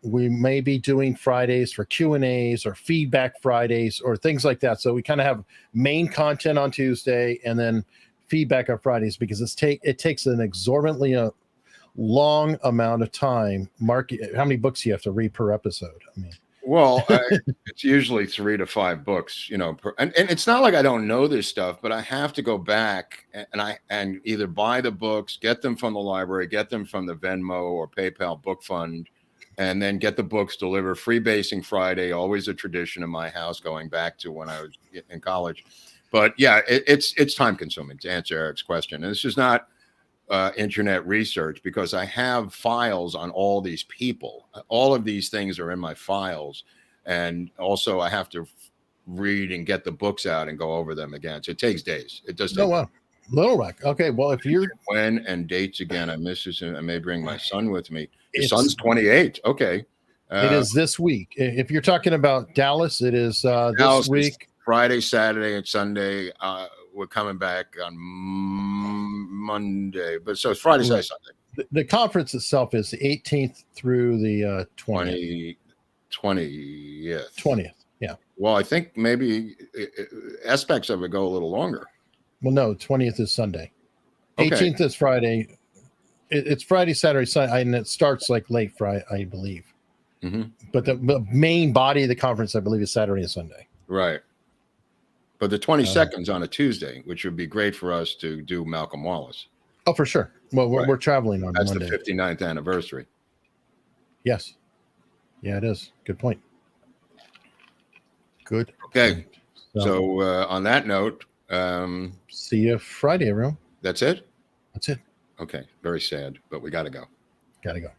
We may be doing Fridays for Q&As or feedback Fridays or things like that. So we kind of have main content on Tuesday and then feedback on Fridays, because it takes an exorbitantly long amount of time. Mark, how many books do you have to read per episode? It's usually 3 to 5 books, and it's not like I don't know this stuff, but I have to go back and either buy the books, get them from the library, get them from the Venmo or PayPal book fund, and then get the books delivered. Freebasing Friday, always a tradition in my house going back to when I was in college. But yeah, it's time consuming, to answer Eric's question. And this is not internet research, because I have files on all these people. All of these things are in my files. And also I have to read and get the books out and go over them again. So it takes days. It does take wow. Little Rock. Okay. Well, if you're when and dates again, I miss this. I may bring my son with me. His son's 28. Okay. It is this week. If you're talking about Dallas, it is this week. Friday, Saturday, and Sunday. We're coming back on Monday, but so it's Friday, Saturday, Sunday. The conference itself is the 18th through the 20th. 20th. Yeah. Well, I think maybe aspects of it go a little longer. Well, no, 20th is Sunday. Okay. 18th is Friday. It's Friday, Saturday, Sunday, and it starts like late Friday, I believe. Mm-hmm. But the main body of the conference, I believe, is Saturday and Sunday. Right. But the 22nd is on a Tuesday, which would be great for us to do Malcolm Wallace. Oh, for sure. Well, we're traveling on That's Monday. The 59th anniversary. Yes. Yeah, it is. Good point. Good. Okay. So on that note, see you Friday, everyone. That's it? That's it. Okay. Very sad, but we got to go. Got to go.